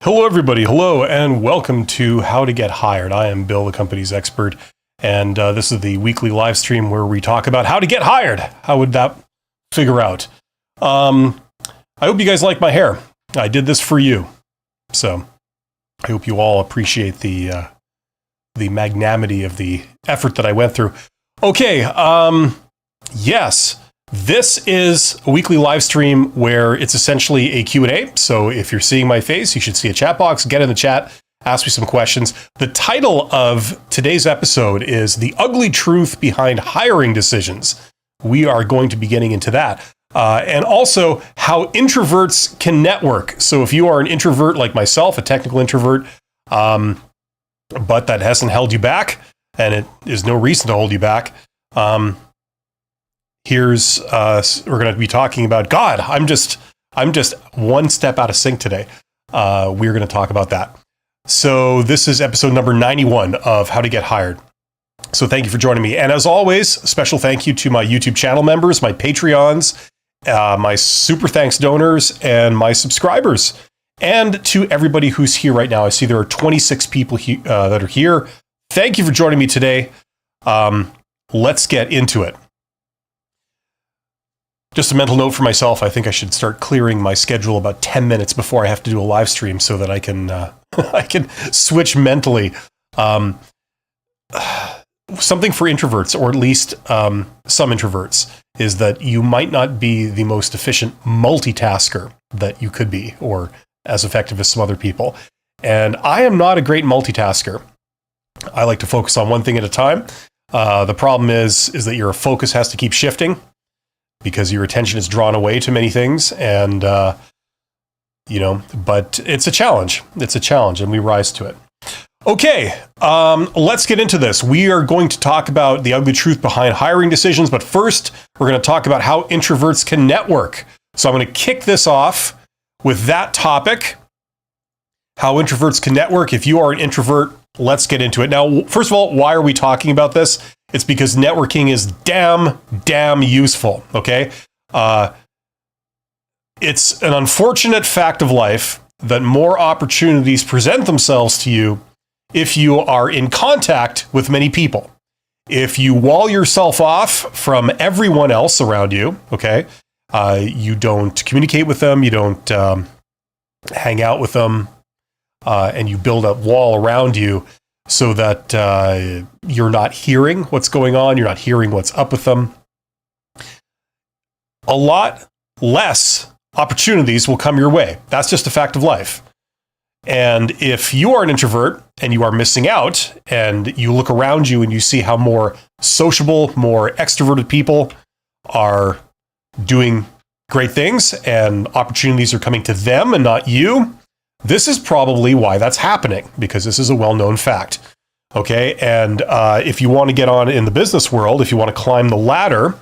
Hello, everybody. Hello, and welcome to How to Get Hired. I am Bill, the company's expert, and this is the weekly live stream where we talk about how to get hired. How would that figure out? I hope you guys like my hair. I did this for you, so I hope you all appreciate the magnanimity of the effort that I went through. Okay, yes. This is a weekly live stream where it's essentially a Q&A. So if you're seeing my face, you should see a chat box. Get in the chat, ask me some questions. The title of today's episode is The Ugly Truth Behind Hiring Decisions. We are going to be getting into that. And also how introverts can network. So if you are an introvert like myself, a technical introvert, but that hasn't held you back, and it is no reason to hold you back, here's we're going to be talking about God. I'm just one step out of sync today. We're going to talk about that. So this is episode number 91 of How to Get Hired. So thank you for joining me. And as always, special thank you to my YouTube channel members, my Patreons, my super thanks donors, and my subscribers, and to everybody who's here right now. I see there are 26 people that are here. Thank you for joining me today. Let's get into it. Just a mental note for myself, I think I should start clearing my schedule about 10 minutes before I have to do a live stream so that I can I can switch mentally. Something for introverts, or at least some introverts, is that you might not be the most efficient multitasker that you could be, or as effective as some other people. And I am not a great multitasker. I like to focus on one thing at a time. The problem is that your focus has to keep shifting, because your attention is drawn away to many things, and, but it's a challenge. It's a challenge, and we rise to it. Okay, let's get into this. We are going to talk about the ugly truth behind hiring decisions, but first, we're going to talk about how introverts can network. So I'm going to kick this off with that topic, how introverts can network. If you are an introvert, let's get into it. Now, first of all, why are we talking about this? It's because networking is damn useful, okay? It's an unfortunate fact of life that more opportunities present themselves to you if you are in contact with many people. If you wall yourself off from everyone else around you, okay? You don't communicate with them, you don't hang out with them, and you build a wall around you so that you're not hearing what's going on, you're not hearing what's up with them. A lot less opportunities will come your way. That's just a fact of life. And if you are an introvert and you are missing out, and you look around you and you see how more sociable, more extroverted people are doing great things and opportunities are coming to them and not you, this is probably why that's happening, because this is a well-known fact. Okay, and if you want to get on in the business world, if you want to climb the ladder,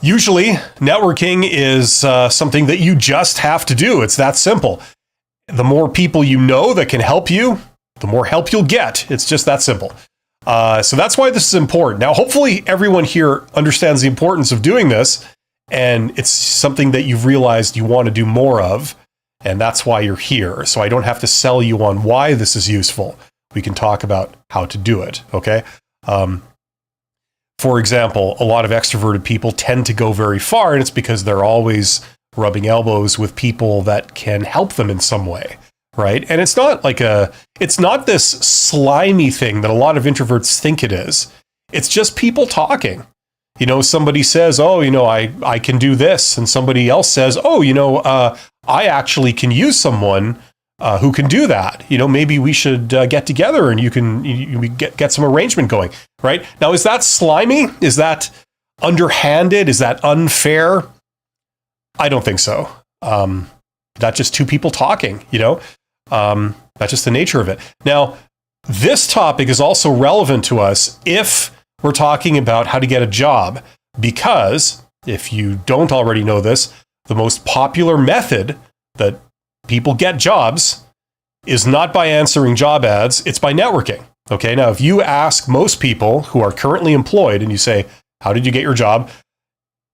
usually networking is something that you just have to do. It's that simple. The more people you know that can help you, the more help you'll get. It's just that simple. So that's why this is important. Now, hopefully everyone here understands the importance of doing this, and it's something that you've realized you want to do more of. And that's why you're here. So I don't have to sell you on why this is useful. We can talk about how to do it, okay? For example, a lot of extroverted people tend to go very far, and it's because they're always rubbing elbows with people that can help them in some way, right? And it's not this slimy thing that a lot of introverts think it is. It's just people talking. Somebody says, I can do this. And somebody else says, I actually can use someone who can do that. Maybe we should get together and you get some arrangement going, right? Now, is that slimy? Is that underhanded? Is that unfair? I don't think so. That's just two people talking, that's just the nature of it. Now, this topic is also relevant to us if we're talking about how to get a job, because if you don't already know this, the most popular method that people get jobs is not by answering job ads, it's by networking. Okay, now if you ask most people who are currently employed and you say, how did you get your job?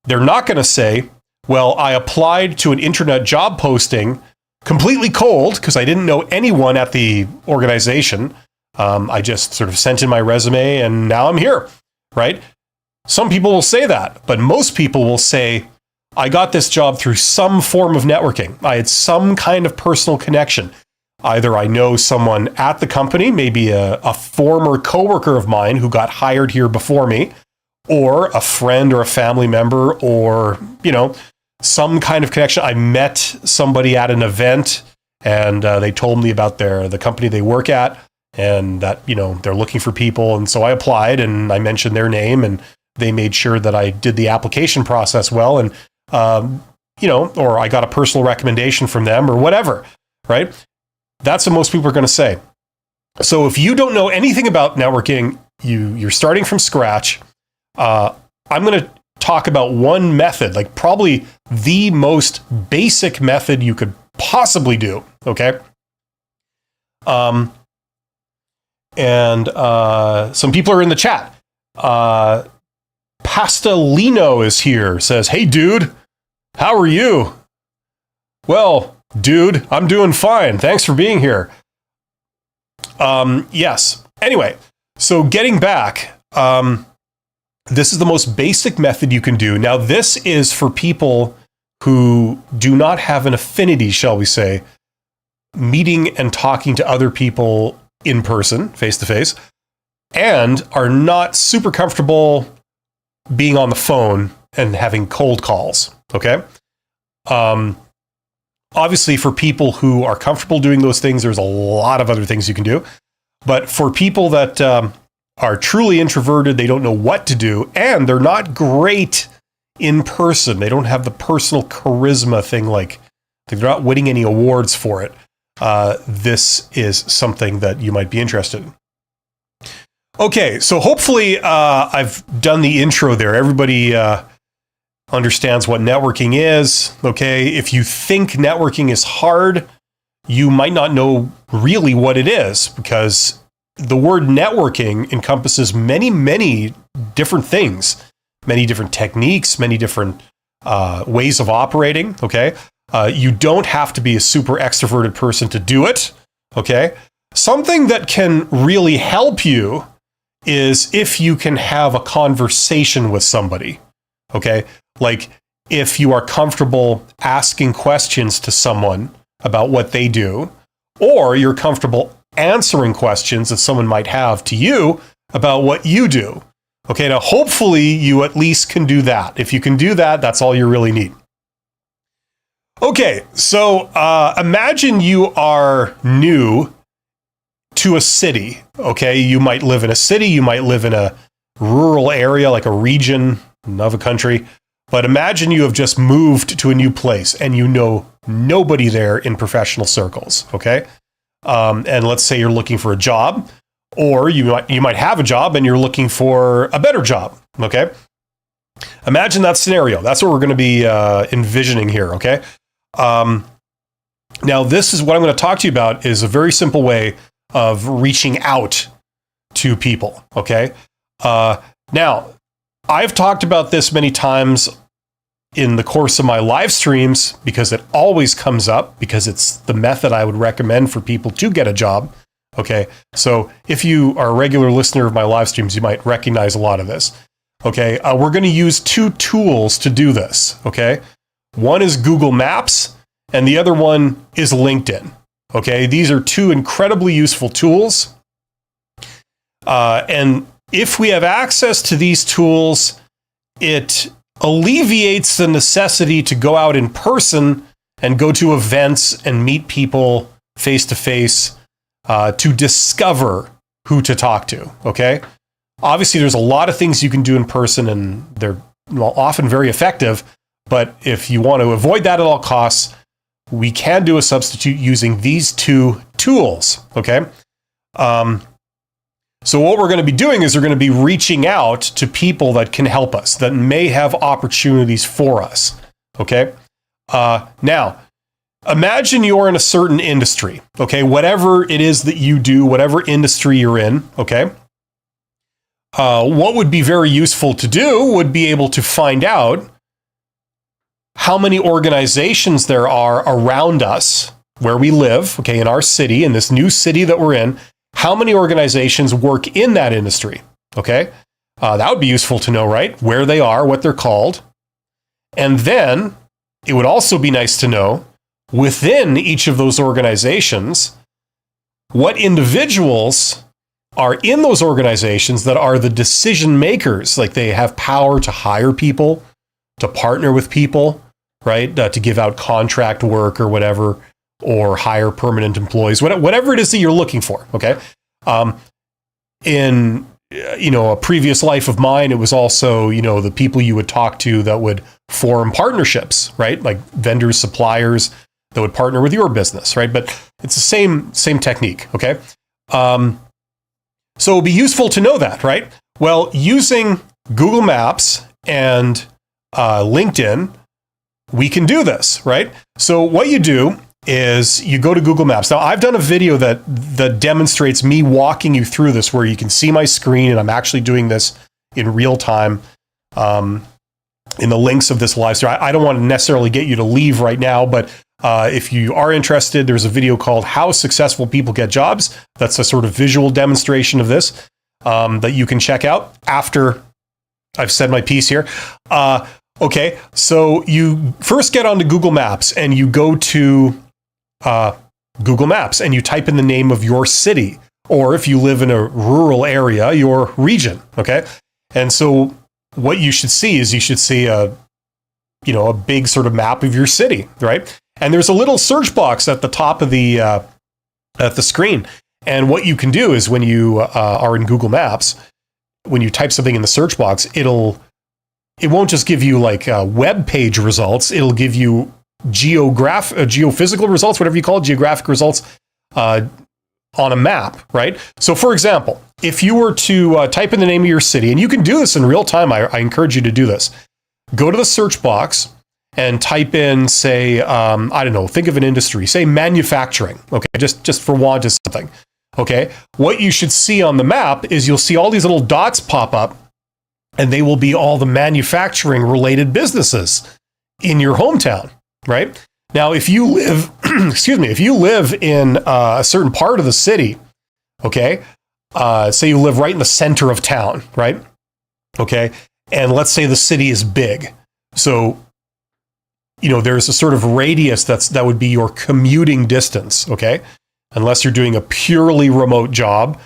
They're not going to say, well, I applied to an internet job posting completely cold because I didn't know anyone at the organization. I just sort of sent in my resume and now I'm here, right? Some people will say that, but most people will say, I got this job through some form of networking. I had some kind of personal connection. Either I know someone at the company, maybe a former coworker of mine who got hired here before me, or a friend or a family member, or, some kind of connection. I met somebody at an event and they told me about the company they work at and that, they're looking for people. And so I applied and I mentioned their name and they made sure that I did the application process well. And, or I got a personal recommendation from them or whatever, right? That's what most people are going to say. So if you don't know anything about networking, you're starting from scratch. I'm going to talk about one method, like probably the most basic method you could possibly do. Okay. And some people are in the chat. Pastelino is here, says, "Hey, dude, how are you?" Well, dude, I'm doing fine. Thanks for being here. Yes. Anyway, so getting back, this is the most basic method you can do. Now, this is for people who do not have an affinity, shall we say, meeting and talking to other people in person, face to face, and are not super comfortable being on the phone and having cold calls. Okay. Obviously, for people who are comfortable doing those things, there's a lot of other things you can do. But for people that are truly introverted, they don't know what to do, and they're not great in person. They don't have the personal charisma thing, like they're not winning any awards for it. This is something that you might be interested in. Okay, so hopefully I've done the intro there. Everybody understands what networking is. Okay, if you think networking is hard, you might not know really what it is, because the word networking encompasses many, many different things, many different techniques, many different ways of operating. Okay, you don't have to be a super extroverted person to do it. Okay, something that can really help you is if you can have a conversation with somebody. Okay, like if you are comfortable asking questions to someone about what they do, or you're comfortable answering questions that someone might have to you about what you do. Okay, now hopefully you at least can do that. If you can do that, that's all you really need. Okay, so imagine you are new to a city. Okay, you might live in a city, you might live in a rural area, like a region of a country. But imagine you have just moved to a new place and you know nobody there in professional circles. Okay, and let's say you're looking for a job, or you might have a job and you're looking for a better job. Okay, imagine that scenario. That's what we're going to be envisioning here. Okay, now this is what I'm going to talk to you about is a very simple way of reaching out to people. Okay, now I've talked about this many times in the course of my live streams because it always comes up, because it's the method I would recommend for people to get a job. Okay, so if you are a regular listener of my live streams, you might recognize a lot of this. Okay, we're going to use two tools to do this. Okay, one is Google Maps and the other one is LinkedIn. Okay, these are two incredibly useful tools. And if we have access to these tools, it alleviates the necessity to go out in person and go to events and meet people face to face to discover who to talk to. Okay, obviously there's a lot of things you can do in person and they're often very effective, but if you want to avoid that at all costs, we can do a substitute using these two tools. Okay, so what we're going to be doing is we're going to be reaching out to people that can help us, that may have opportunities for us. Okay, now imagine you're in a certain industry. Okay, whatever it is that you do, whatever industry you're in. Okay, what would be very useful to do would be able to find out how many organizations there are around us where we live, okay, in our city, in this new city that we're in, how many organizations work in that industry, okay? That would be useful to know, right? Where they are, what they're called. And then it would also be nice to know within each of those organizations, what individuals are in those organizations that are the decision makers. Like they have power to hire people, to partner with people, right? To give out contract work or whatever, or hire permanent employees, whatever it is that you're looking for, okay? In a previous life of mine, it was also, the people you would talk to that would form partnerships, right? Like vendors, suppliers that would partner with your business, right? But it's the same technique, okay? So it'd be useful to know that, right? Well, using Google Maps and LinkedIn, we can do this, right? So what you do is you go to Google Maps. Now, I've done a video that demonstrates me walking you through this, where you can see my screen, and I'm actually doing this in real time in the links of this live stream. I don't want to necessarily get you to leave right now, but if you are interested, there's a video called How Successful People Get Jobs. That's a sort of visual demonstration of this that you can check out after I've said my piece here. Okay, so you first get onto Google Maps and you go to Google Maps and you type in the name of your city, or if you live in a rural area, your region, okay? And so what you should see is a big sort of map of your city, right? And there's a little search box at the top of the screen. And what you can do is when you are in Google Maps, when you type something in the search box, it won't just give you like web page results. It'll give you geophysical results, whatever you call it, geographic results on a map, right? So for example, if you were to type in the name of your city, and you can do this in real time, I encourage you to do this. Go to the search box and type in, say, think of an industry, say manufacturing, okay, just for want of something, okay? What you should see on the map is you'll see all these little dots pop up, and they will be all the manufacturing related businesses in your hometown, right? Now, if you live, if you live in a certain part of the city, okay, say you live right in the center of town, right? Okay, and let's say the city is big. So, there's a sort of radius that would be your commuting distance, okay? Unless you're doing a purely remote job,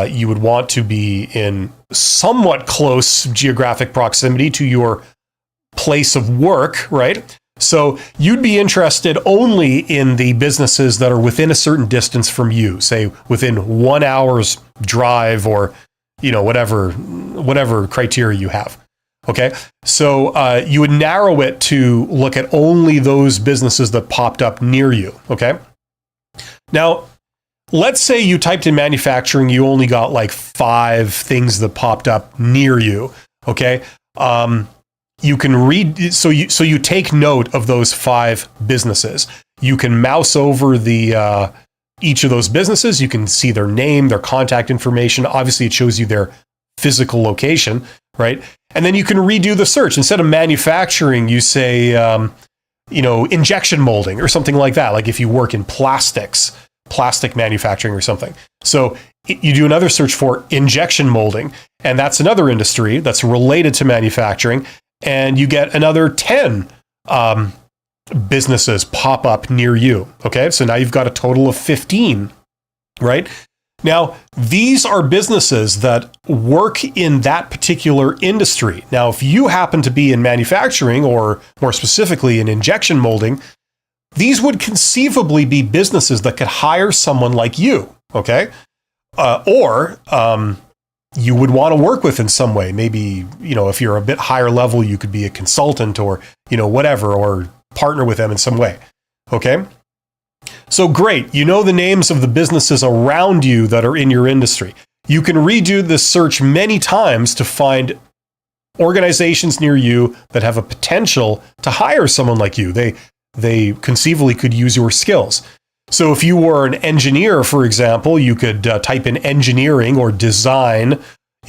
you would want to be in somewhat close geographic proximity to your place of work, right? So you'd be interested only in the businesses that are within a certain distance from you, say within 1 hour's drive, or whatever criteria you have. Okay, so you would narrow it to look at only those businesses that popped up near you. Okay, now let's say you typed in manufacturing, you only got like 5 things that popped up near you. Okay, you can read, so you take note of those 5 businesses. You can mouse over each of those businesses. You can see their name, their contact information. Obviously, it shows you their physical location, right? And then you can redo the search. Instead of manufacturing, you say, injection molding or something like that. Like if you work in plastic manufacturing or something. So you do another search for injection molding, and that's another industry that's related to manufacturing. And you get another 10 businesses pop up near you. Okay, so now you've got a total of 15, right? Now, these are businesses that work in that particular industry. Now, if you happen to be in manufacturing, or more specifically in injection molding, these would conceivably be businesses that could hire someone like you, okay? Or you would want to work with in some way. Maybe, if you're a bit higher level, you could be a consultant, or, whatever, or partner with them in some way, okay? So great, you know the names of the businesses around you that are in your industry. You can redo this search many times to find organizations near you that have a potential to hire someone like you. They conceivably could use your skills. So if you were an engineer, for example, you could type in engineering or design,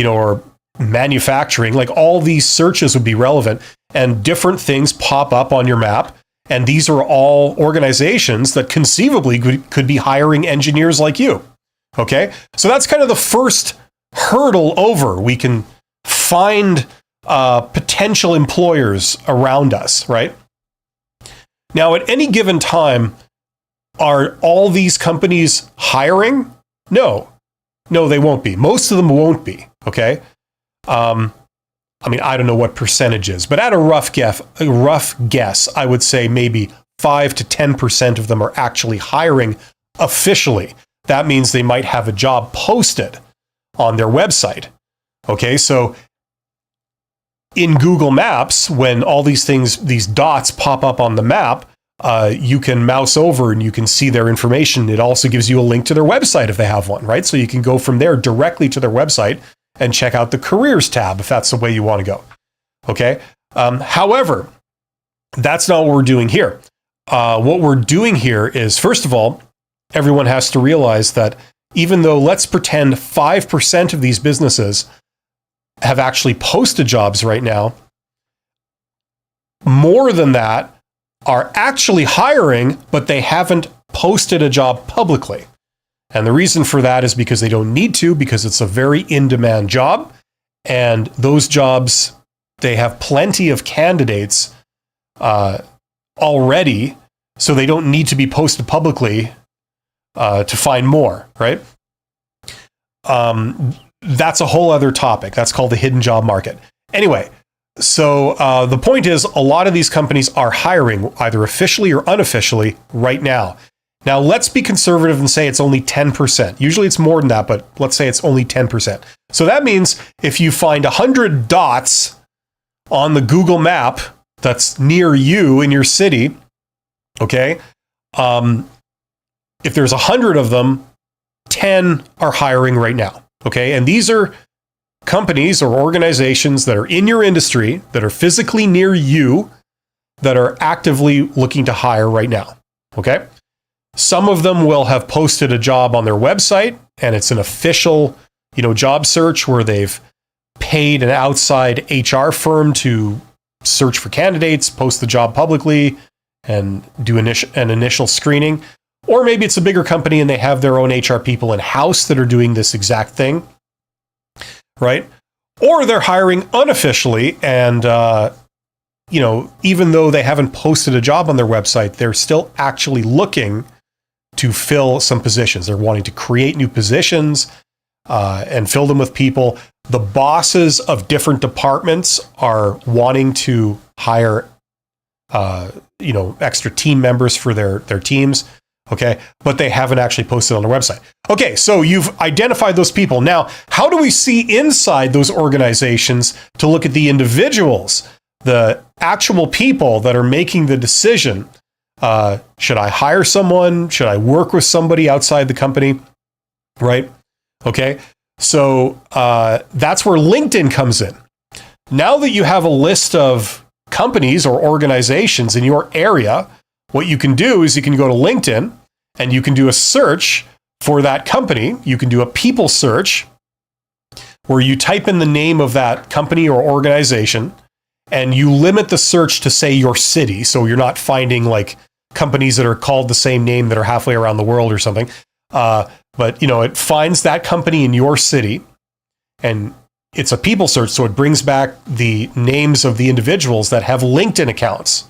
or manufacturing. Like all these searches would be relevant, and different things pop up on your map. And these are all organizations that conceivably could be hiring engineers like you. Okay? So that's kind of the first hurdle over. We can find potential employers around us, right? Now, at any given time, are all these companies hiring? No, they won't be. Most of them won't be. Okay. I mean, I don't know what percentage is, but at a rough guess, I would say maybe 5 to 10% of them are actually hiring officially. That means they might have a job posted on their website. Okay, so in Google Maps, when all these dots pop up on the map, you can mouse over and you can see their information. It also gives you a link to their website if they have one, right? So you can go from there directly to their website and check out the careers tab if that's the way you want to go. Okay. However, that's not what we're doing here. What we're doing here is, first of all, everyone has to realize that even though, let's pretend 5% of these businesses have actually posted jobs right now, more than that are actually hiring, but they haven't posted a job publicly. And the reason for that is because they don't need to, because it's a very in-demand job. And those jobs, they have plenty of candidates already, so they don't need to be posted publicly to find more, right? That's a whole other topic. That's called the hidden job market. Anyway, so the point is, a lot of these companies are hiring either officially or unofficially right now. Now, let's be conservative and say it's only 10%. Usually it's more than that, but let's say it's only 10%. So that means if you find 100 dots on the Google map that's near you in your city, okay, if there's 100 of them, 10 are hiring right now, okay? And these are companies or organizations that are in your industry, that are physically near you, that are actively looking to hire right now, okay? Some of them will have posted a job on their website, and it's an official, job search where they've paid an outside HR firm to search for candidates, post the job publicly, and do an initial screening. Or maybe it's a bigger company and they have their own HR people in-house that are doing this exact thing, right? Or they're hiring unofficially, and even though they haven't posted a job on their website, they're still actually looking to fill some positions. They're wanting to create new positions and fill them with people. The bosses of different departments are wanting to hire, extra team members for their teams. Okay, but they haven't actually posted on their website. Okay, so you've identified those people. Now, how do we see inside those organizations to look at the individuals, the actual people that are making the decision? Should I hire someone? Should I work with somebody outside the company? Right? Okay. So that's where LinkedIn comes in. Now that you have a list of companies or organizations in your area, what you can do is you can go to LinkedIn and you can do a search for that company. You can do a people search where you type in the name of that company or organization, and you limit the search to, say, your city. So you're not finding like companies that are called the same name that are halfway around the world or something. But it finds that company in your city, and it's a people search. So it brings back the names of the individuals that have LinkedIn accounts.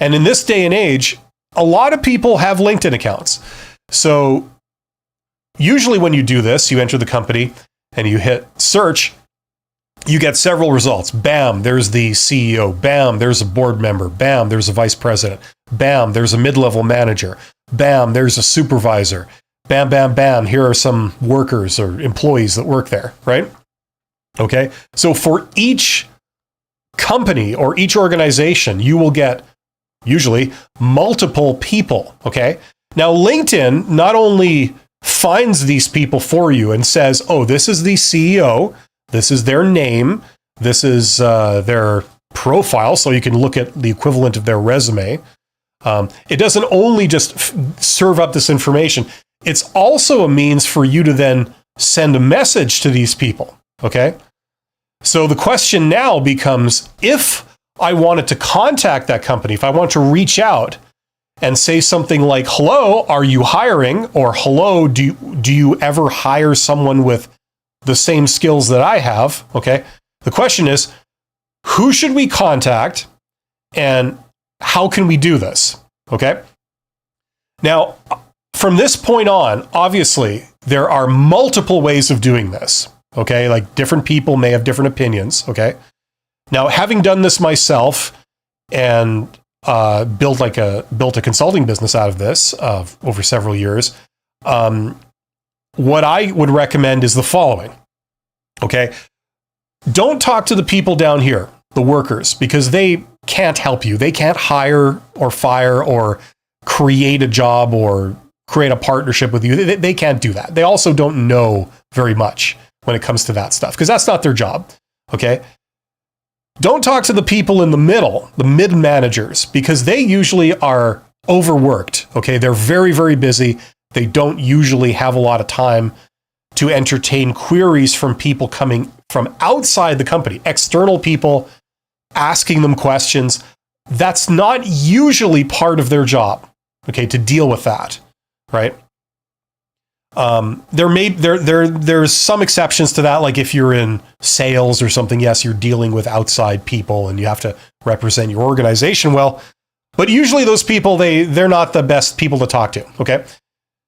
And in this day and age, a lot of people have LinkedIn accounts. So usually when you do this, you enter the company and you hit search, you get several results. Bam, there's the CEO. Bam, there's a board member. Bam, there's a vice president. Bam, there's a mid-level manager. Bam, there's a supervisor. Bam, bam, bam, here are some workers or employees that work there, right? Okay, so for each company or each organization, you will get usually multiple people, okay? Now, LinkedIn not only finds these people for you and says, oh, this is the CEO, this is their name, this is their profile, so you can look at the equivalent of their resume. It doesn't only just serve up this information, it's also a means for you to then send a message to these people, okay? So the question now becomes, if I wanted to contact that company, if I want to reach out and say something like, hello, are you hiring? Or hello, do you ever hire someone with the same skills that I have? Okay. The question is, who should we contact and how can we do this? Okay. Now, from this point on, obviously, there are multiple ways of doing this. Okay. Like different people may have different opinions. Okay. Now, having done this myself and built a consulting business out of this over several years, what I would recommend is the following. Okay. Don't talk to the people down here, the workers, because they can't help you. They can't hire or fire or create a job or create a partnership with you. They can't do that. They also don't know very much when it comes to that stuff because that's not their job. Okay. Don't talk to the people in the middle, the mid managers, because they usually are overworked. Okay. They're very, very busy. They don't usually have a lot of time to entertain queries from people coming from outside the company, external people asking them questions. That's not usually part of their job. Okay. To deal with that. Right. There's some exceptions to that. Like if you're in sales or something, yes, you're dealing with outside people and you have to represent your organization well, but usually those people, they're not the best people to talk to. Okay.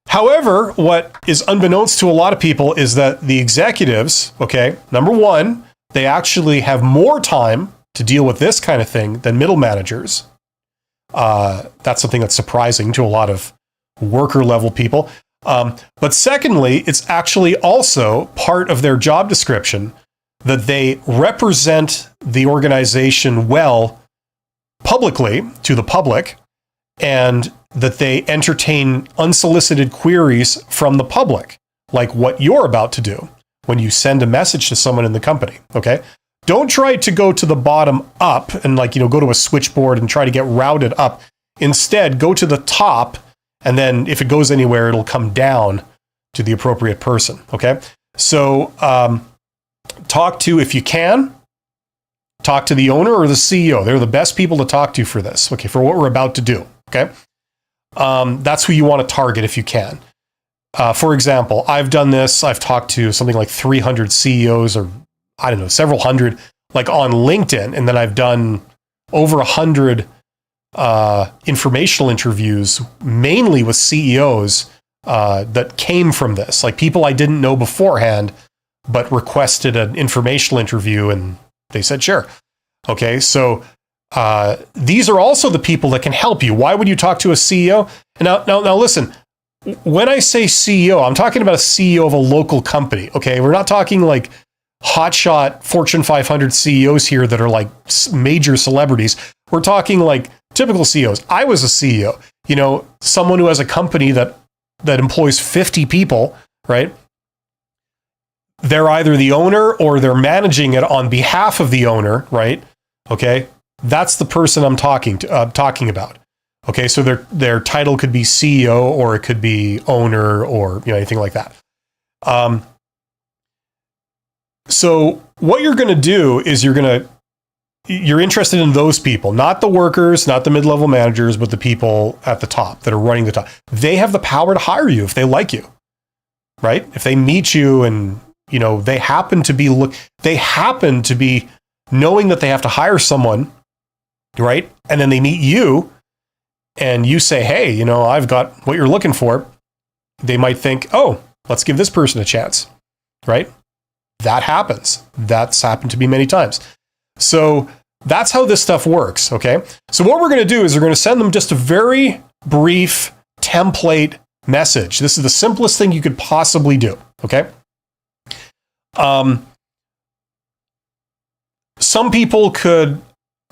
However, what is unbeknownst to a lot of people is that the executives, okay, number one, they actually have more time to deal with this kind of thing than middle managers. That's something that's surprising to a lot of worker level people. But secondly, it's actually also part of their job description that they represent the organization well publicly to the public and that they entertain unsolicited queries from the public, like what you're about to do when you send a message to someone in the company. Okay. Don't try to go to the bottom up and go to a switchboard and try to get routed up. Instead, go to the top. And then if it goes anywhere, it'll come down to the appropriate person. Okay. So if you can, talk to the owner or the CEO. They're the best people to talk to for this. Okay. For what we're about to do. Okay. That's who you want to target if you can. For example, I've done this. I've talked to something like 300 CEOs or I don't know, several hundred, like on LinkedIn. And then I've done over 100 informational interviews, mainly with CEOs that came from this, like people I didn't know beforehand, but requested an informational interview and they said, sure. Okay. So these are also the people that can help you. Why would you talk to a CEO? And now listen, when I say CEO, I'm talking about a CEO of a local company. Okay. We're not talking like hotshot Fortune 500 CEOs here that are like major celebrities. We're talking like typical CEOs. I was a CEO, someone who has a company that employs 50 people, right? They're either the owner or they're managing it on behalf of the owner, right? Okay. That's the person I'm talking about. Okay. So their title could be CEO or it could be owner or, anything like that. So what you're going to do is you're interested in those people, not the workers, not the mid-level managers, but the people at the top that are running the top. They have the power to hire you if they like you, right? If they meet you and, they happen to be knowing that they have to hire someone, right? And then they meet you and you say, hey, I've got what you're looking for. They might think, oh, let's give this person a chance, right? That happens. That's happened to me many times. So that's how this stuff works. Okay. So what we're going to do is we're going to send them just a very brief template message. This is the simplest thing you could possibly do. Okay. Some people could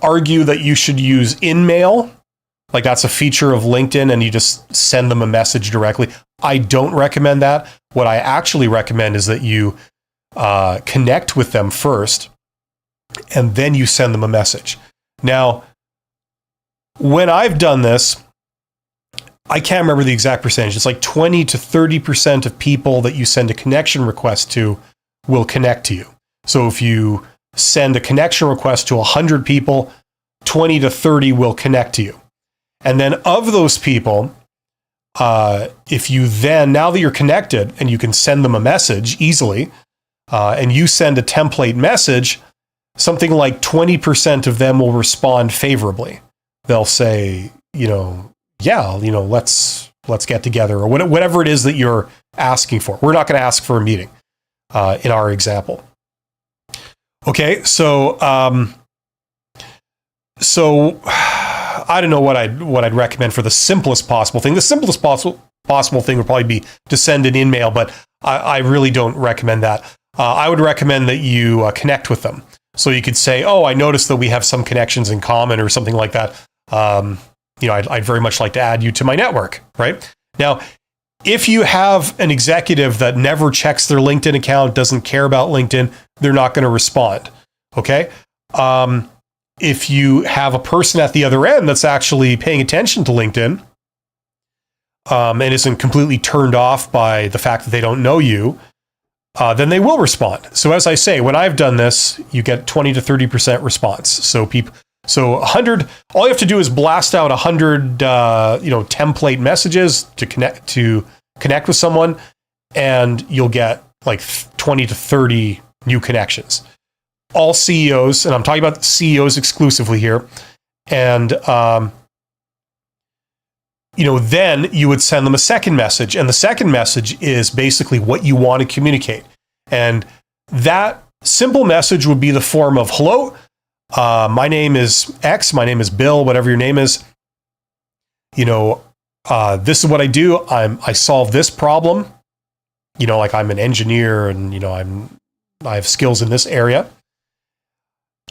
argue that you should use InMail. Like that's a feature of LinkedIn and you just send them a message directly. I don't recommend that. What I actually recommend is that you connect with them first and then you send them a message. Now, when I've done this, I can't remember the exact percentage. It's like 20 to 30% of people that you send a connection request to will connect to you. So if you send a connection request to 100 people, 20 to 30 will connect to you. And then of those people, if you then, now that you're connected and you can send them a message easily, and you send a template message, something like 20% of them will respond favorably. They'll say, yeah, let's get together, or whatever it is that you're asking for. We're not going to ask for a meeting in our example. Okay, so I don't know what I'd recommend for the simplest possible thing. The simplest possible thing would probably be to send an email, but I really don't recommend that. I would recommend that you connect with them. So you could say, oh, I noticed that we have some connections in common or something like that. I'd very much like to add you to my network, right? Now, if you have an executive that never checks their LinkedIn account, doesn't care about LinkedIn, they're not going to respond, okay? If you have a person at the other end that's actually paying attention to LinkedIn and isn't completely turned off by the fact that they don't know you, then they will respond. So as I say, when I've done this, you get 20 to 30% response. So 100, all you have to do is blast out 100, template messages to connect with someone, and you'll get like 20 to 30 new connections. All CEOs, and I'm talking about CEOs exclusively here. And, then you would send them a second message. And the second message is basically what you want to communicate. And that simple message would be the form of, hello, my name is X, my name is Bill, whatever your name is. This is what I do. I solve this problem. Like I'm an engineer and, I have skills in this area.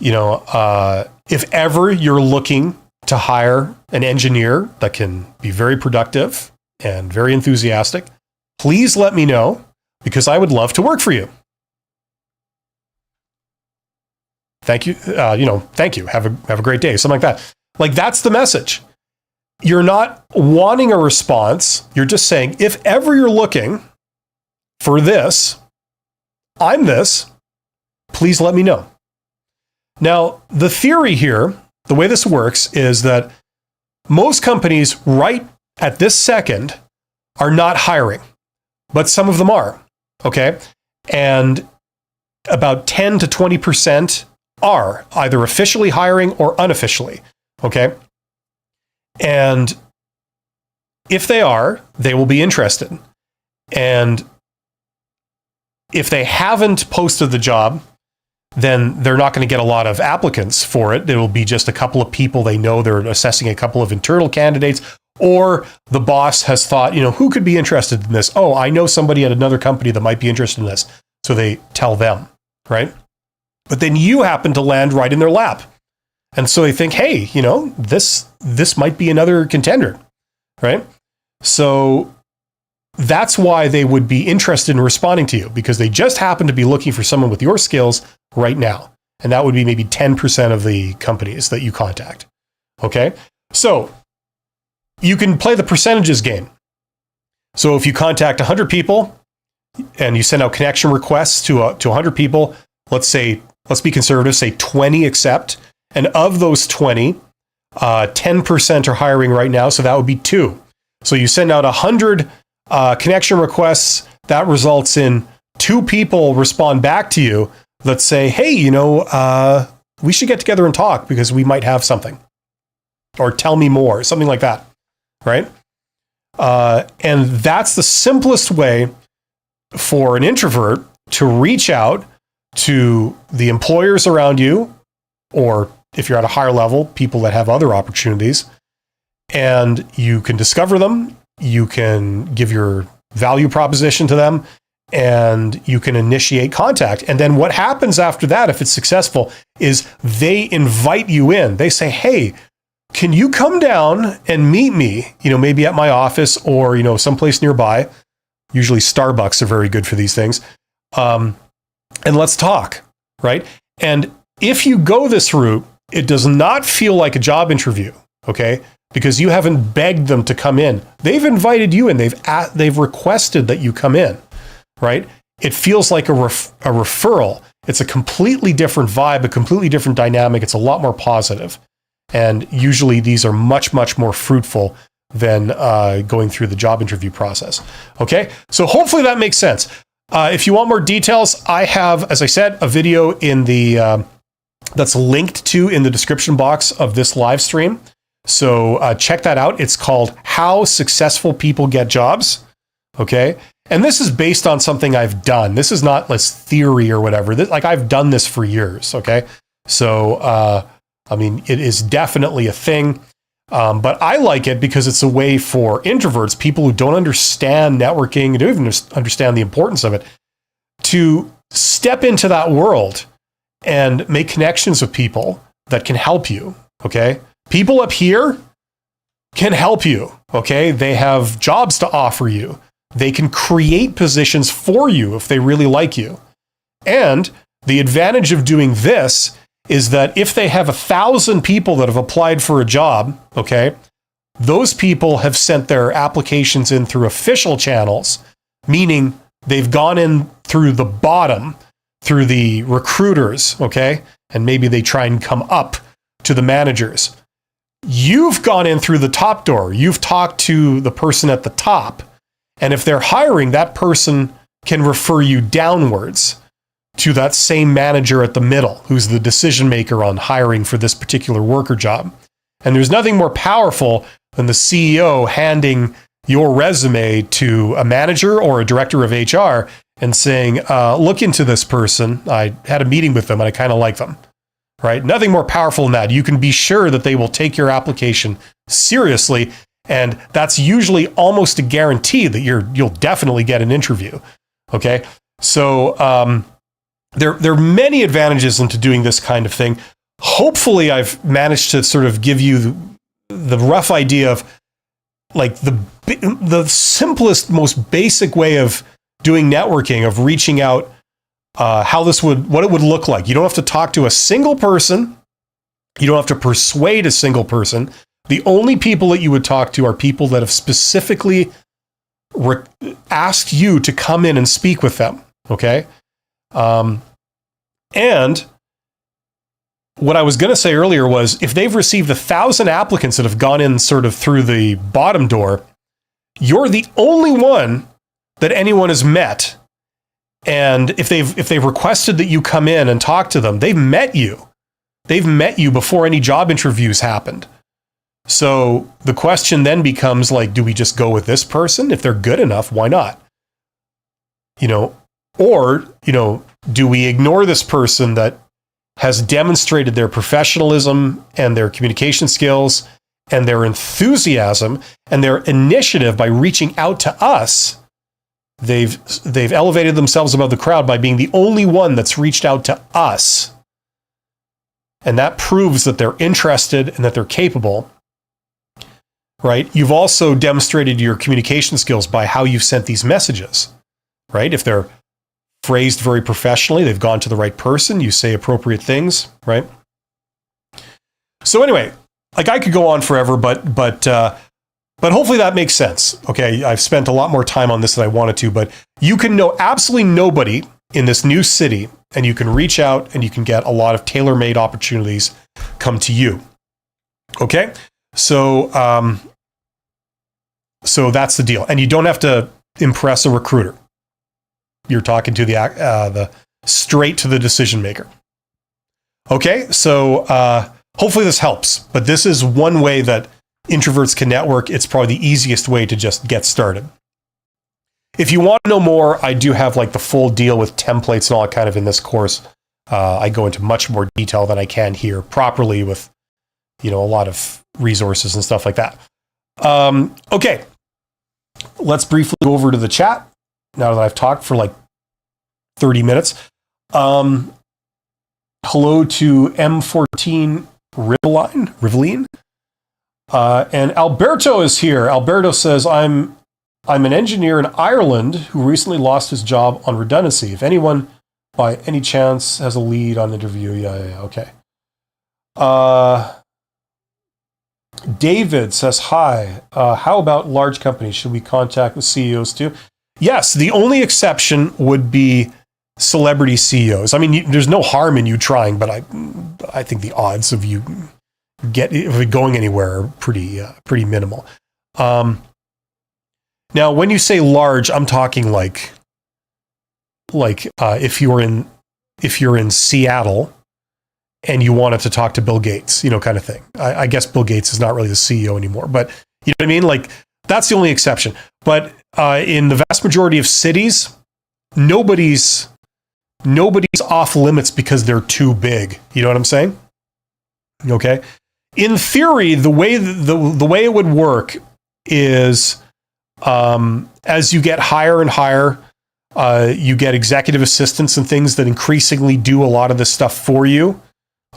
If ever you're looking to hire an engineer that can be very productive and very enthusiastic, please let me know, because I would love to work for you. Thank you. Thank you. Have a great day. Something like that. Like, that's the message. You're not wanting a response. You're just saying, if ever you're looking for this, I'm this, please let me know. Now, the theory here, the way this works, is that most companies right at this second are not hiring, but some of them are, okay? And about 10 to 20% are either officially hiring or unofficially, okay? And if they are, they will be interested. And if they haven't posted the job, then they're not going to get a lot of applicants for it. It will be just a couple of people they know. They're assessing a couple of internal candidates, or the boss has thought, who could be interested in this? Oh, I know somebody at another company that might be interested in this. So they tell them, right? But then you happen to land right in their lap. And so they think, hey, this might be another contender, right? So that's why they would be interested in responding to you, because they just happen to be looking for someone with your skills right now. And that would be maybe 10% of the companies that you contact. Okay? So you can play the percentages game. So if you contact 100 people and you send out connection requests to 100 people, let's be conservative, say 20 accept. And of those 20, 10% are hiring right now. So that would be 2. So you send out 100 connection requests. That results in 2 people respond back to you that say, hey, we should get together and talk because we might have something. Or tell me more, something like that, right? And that's the simplest way for an introvert to reach out to the employers around you, or if you're at a higher level, people that have other opportunities, and you can discover them, you can give your value proposition to them, and you can initiate contact. And then what happens after that, if it's successful, is they invite you in. They say, hey, can you come down and meet me, maybe at my office or, someplace nearby. Usually Starbucks are very good for these things. And let's talk, right? And if you go this route, it does not feel like a job interview, okay? Because you haven't begged them to come in. They've invited you in. They've requested that you come in, right? It feels like a referral. It's a completely different vibe, a completely different dynamic. It's a lot more positive. And usually these are much, much more fruitful than going through the job interview process. Okay, so hopefully that makes sense. If you want more details, I have, as I said, a video in the that's linked to in the description box of this live stream. So check that out. It's called How Successful People Get Jobs. Okay, and this is based on something I've done. This is not this theory or whatever. Like I've done this for years. Okay, so I mean, it is definitely a thing. But I like it because it's a way for introverts, people who don't understand networking, don't even understand the importance of it, to step into that world and make connections with people that can help you, okay? People up here can help you, okay? They have jobs to offer you. They can create positions for you if they really like you. And the advantage of doing this is that if they have 1,000 people that have applied for a job, okay, those people have sent their applications in through official channels, meaning they've gone in through the bottom, through the recruiters, okay, and maybe they try and come up to the managers. You've gone in through the top door. You've talked to the person at the top, and if they're hiring, that person can refer you downwards to that same manager at the middle, who's the decision maker on hiring for this particular worker job. And there's nothing more powerful than the CEO handing your resume to a manager or a director of HR and saying, look into this person. I had a meeting with them and I kind of like them, right? Nothing more powerful than that. You can be sure that they will take your application seriously. And that's usually almost a guarantee that you'll definitely get an interview. Okay. So, there are many advantages into doing this kind of thing. Hopefully, I've managed to sort of give you the rough idea of like the simplest, most basic way of doing networking, of reaching out, what it would look like. You don't have to talk to a single person. You don't have to persuade a single person. The only people that you would talk to are people that have specifically asked you to come in and speak with them. Okay. And what I was going to say earlier was if they've received 1,000 applicants that have gone in sort of through the bottom door, you're the only one that anyone has met. And if they've requested that you come in and talk to them, they've met you. They've met you before any job interviews happened. So the question then becomes like, do we just go with this person? If they're good enough, why not? Or, do we ignore this person that has demonstrated their professionalism and their communication skills and their enthusiasm and their initiative by reaching out to us? They've elevated themselves above the crowd by being the only one that's reached out to us. And that proves that they're interested and that they're capable, right? You've also demonstrated your communication skills by how you've sent these messages, right? If they're phrased very professionally, they've gone to the right person, you say appropriate things, right? So anyway, like I could go on forever, but hopefully that makes sense. Okay, I've spent a lot more time on this than I wanted to, but you can know absolutely nobody in this new city, and you can reach out and you can get a lot of tailor-made opportunities come to you. Okay, so that's the deal, and you don't have to impress a recruiter. You're talking to the straight to the decision maker. Okay, so hopefully this helps. But this is one way that introverts can network. It's probably the easiest way to just get started. If you want to know more, I do have like the full deal with templates and all that kind of in this course. I go into much more detail than I can here properly with, a lot of resources and stuff like that. Okay, let's briefly go over to the chat. Now that I've talked for like 30 minutes. Hello to M14 Riveline. And Alberto is here. Alberto says, I'm an engineer in Ireland who recently lost his job on redundancy. If anyone by any chance has a lead on interview, okay. David says, hi, how about large companies? Should we contact the CEOs too? Yes, the only exception would be celebrity CEOs. I mean, there's no harm in you trying, but I think the odds of you going anywhere are pretty minimal. Now, when you say large, I'm talking like if you're in Seattle and you wanted to talk to Bill Gates, kind of thing. I guess Bill Gates is not really the CEO anymore, but you know what I mean? Like, that's the only exception. But in the vast majority of cities, nobody's off limits because they're too big. You know what I'm saying? Okay. In theory, the way it would work is, as you get higher and higher, you get executive assistants and things that increasingly do a lot of this stuff for you.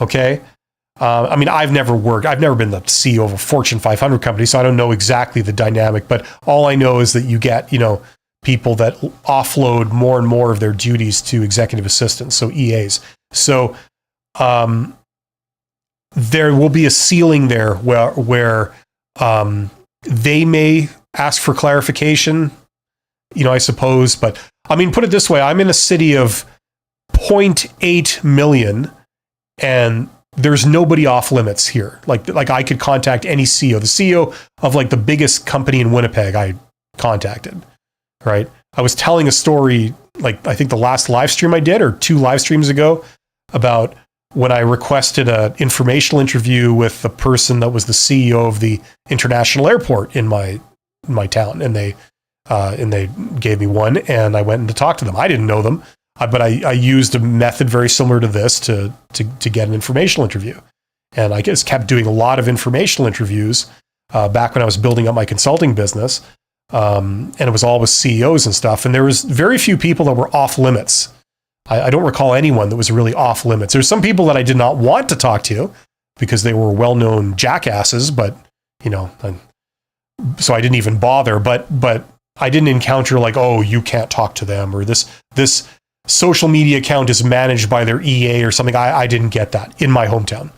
Okay. I mean, I've never been the CEO of a Fortune 500 company, so I don't know exactly the dynamic, but all I know is that you get, people that offload more and more of their duties to executive assistants, so EAs. So, there will be a ceiling there where they may ask for clarification, I suppose. But I mean, put it this way, I'm in a city of 0.8 million and there's nobody off limits here. Like I could contact any CEO. The CEO of like the biggest company in Winnipeg I contacted, right? I was telling a story, like I think the last live stream I did or 2 live streams ago, about when I requested an informational interview with the person that was the CEO of the international airport in my town, and they gave me one, and I went in to talk to them. I didn't know them, but I used a method very similar to this to get an informational interview, and I just kept doing a lot of informational interviews back when I was building up my consulting business, and it was all with CEOs and stuff, and there was very few people that were off limits. I don't recall anyone that was really off limits. There's some people that I did not want to talk to because they were well-known jackasses, but so I didn't even bother. But I didn't encounter like, oh, you can't talk to them, or this social media account is managed by their EA or something. I didn't get that in my hometown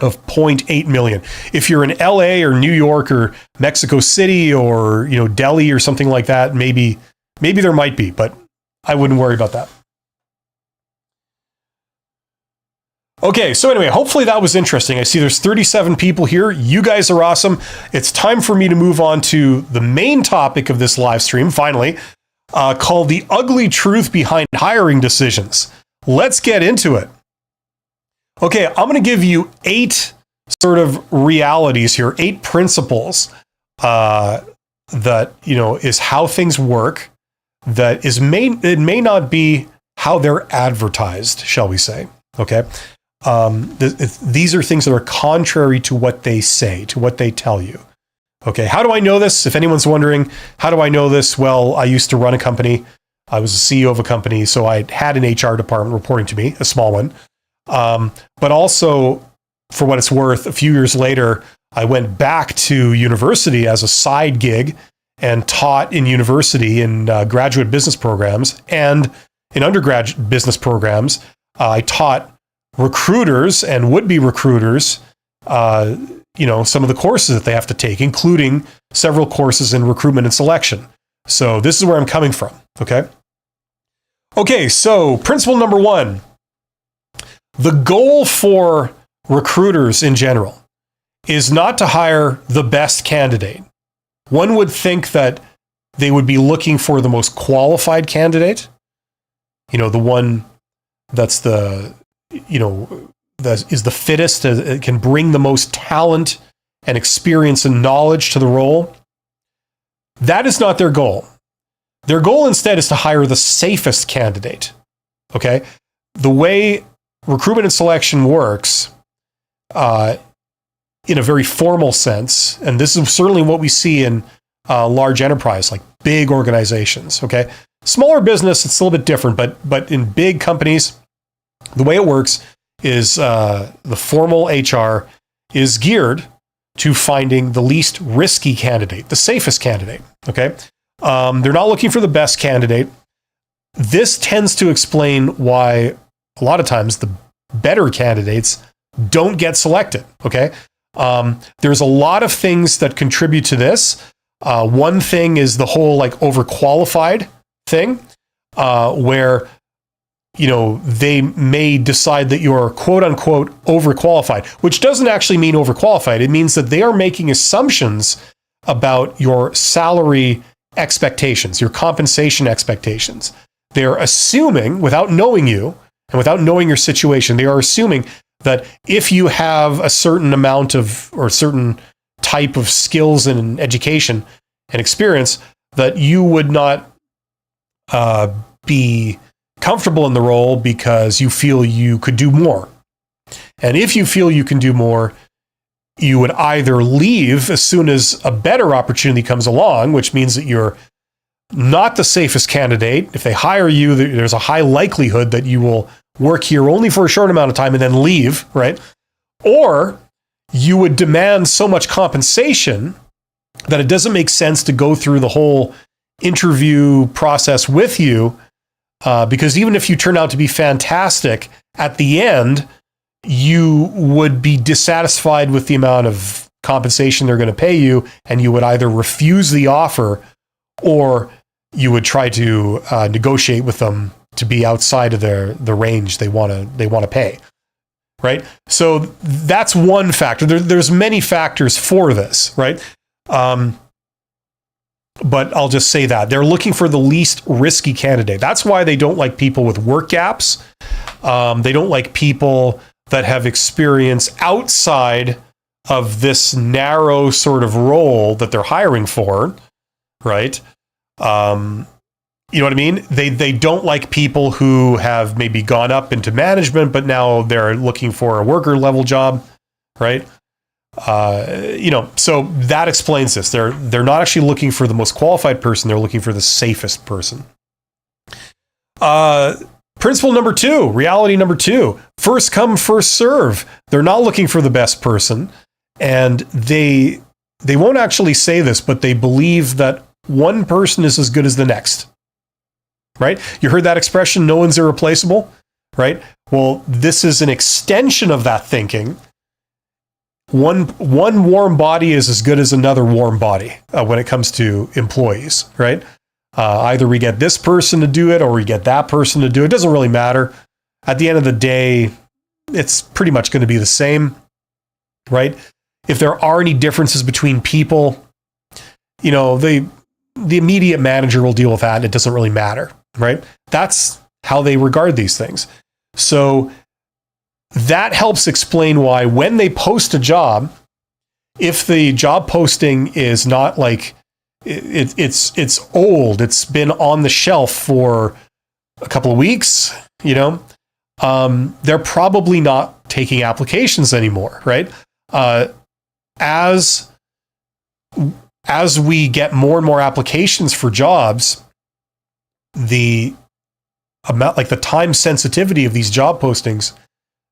of 0.8 million. If you're in LA or New York or Mexico City or Delhi or something like that, maybe there might be, but I wouldn't worry about that. Okay, so anyway, hopefully that was interesting. I see there's 37 people here. You guys are awesome. It's time for me to move on to the main topic of this live stream, finally, called The Ugly Truth Behind Hiring Decisions. Let's get into it. Okay, I'm going to give you 8 sort of realities here, 8 principles that, is how things work, that it may not be how they're advertised, shall we say, okay? These are things that are contrary to what they say, to what they tell you. Okay, how do I know this? If anyone's wondering, how do I know this? Well, I used to run a company. I was a CEO of a company, so I had an HR department reporting to me, a small one. But also, for what it's worth, a few years later, I went back to university as a side gig and taught in university in graduate business programs, and in undergraduate business programs, I taught recruiters and would-be recruiters, some of the courses that they have to take, including several courses in recruitment and selection. So this is where I'm coming from, okay? Okay, so principle number 1, the goal for recruiters in general is not to hire the best candidate. One would think that they would be looking for the most qualified candidate, the one that's that is the fittest, can bring the most talent and experience and knowledge to the role. That is not their goal. Their goal instead is to hire the safest candidate. Okay? The way recruitment and selection works, in a very formal sense, and this is certainly what we see in large enterprise, like big organizations. Okay? Smaller business, it's a little bit different, but in big companies, the way it works is the formal HR is geared to finding the least risky candidate, the safest candidate, okay? They're not looking for the best candidate. This tends to explain why a lot of times the better candidates don't get selected, okay? There's a lot of things that contribute to this. One thing is the whole like overqualified thing, where they may decide that you're quote unquote overqualified, which doesn't actually mean overqualified. It means that they are making assumptions about your salary expectations, your compensation expectations. They're assuming, without knowing you and without knowing your situation, they are assuming that if you have a certain amount of or certain type of skills and education and experience, that you would not be comfortable in the role because you feel you could do more. And if you feel you can do more, you would either leave as soon as a better opportunity comes along, which means that you're not the safest candidate. If they hire you, there's a high likelihood that you will work here only for a short amount of time and then leave, right? Or you would demand so much compensation that it doesn't make sense to go through the whole interview process with you, because even if you turn out to be fantastic, at the end, you would be dissatisfied with the amount of compensation they're going to pay you, and you would either refuse the offer or you would try to negotiate with them to be outside of the range they want to pay, right? So that's one factor. There's many factors for this, right? But I'll just say that they're looking for the least risky candidate. That's why they don't like people with work gaps. They don't like people that have experience outside of this narrow sort of role that they're hiring for, right? You know what I mean? They don't like people who have maybe gone up into management, but now they're looking for a worker level job, right? So that explains this. They're not actually looking for the most qualified person. They're looking for the safest person. Principle number 2, reality number 2, first come, first serve. They're not looking for the best person. And they won't actually say this, but they believe that one person is as good as the next, right? You heard that expression, no one's irreplaceable, right? Well, this is an extension of that thinking. One warm body is as good as another warm body when it comes to employees, right? Either we get this person to do it or we get that person to do it. It doesn't really matter. At the end of the day, it's pretty much going to be the same, right? If there are any differences between people, the immediate manager will deal with that and it doesn't really matter, right? That's how they regard these things. So that helps explain why when they post a job, if the job posting is not like it's old, it's been on the shelf for a couple of weeks, they're probably not taking applications anymore, right? As we get more and more applications for jobs, the amount, like the time sensitivity of these job postings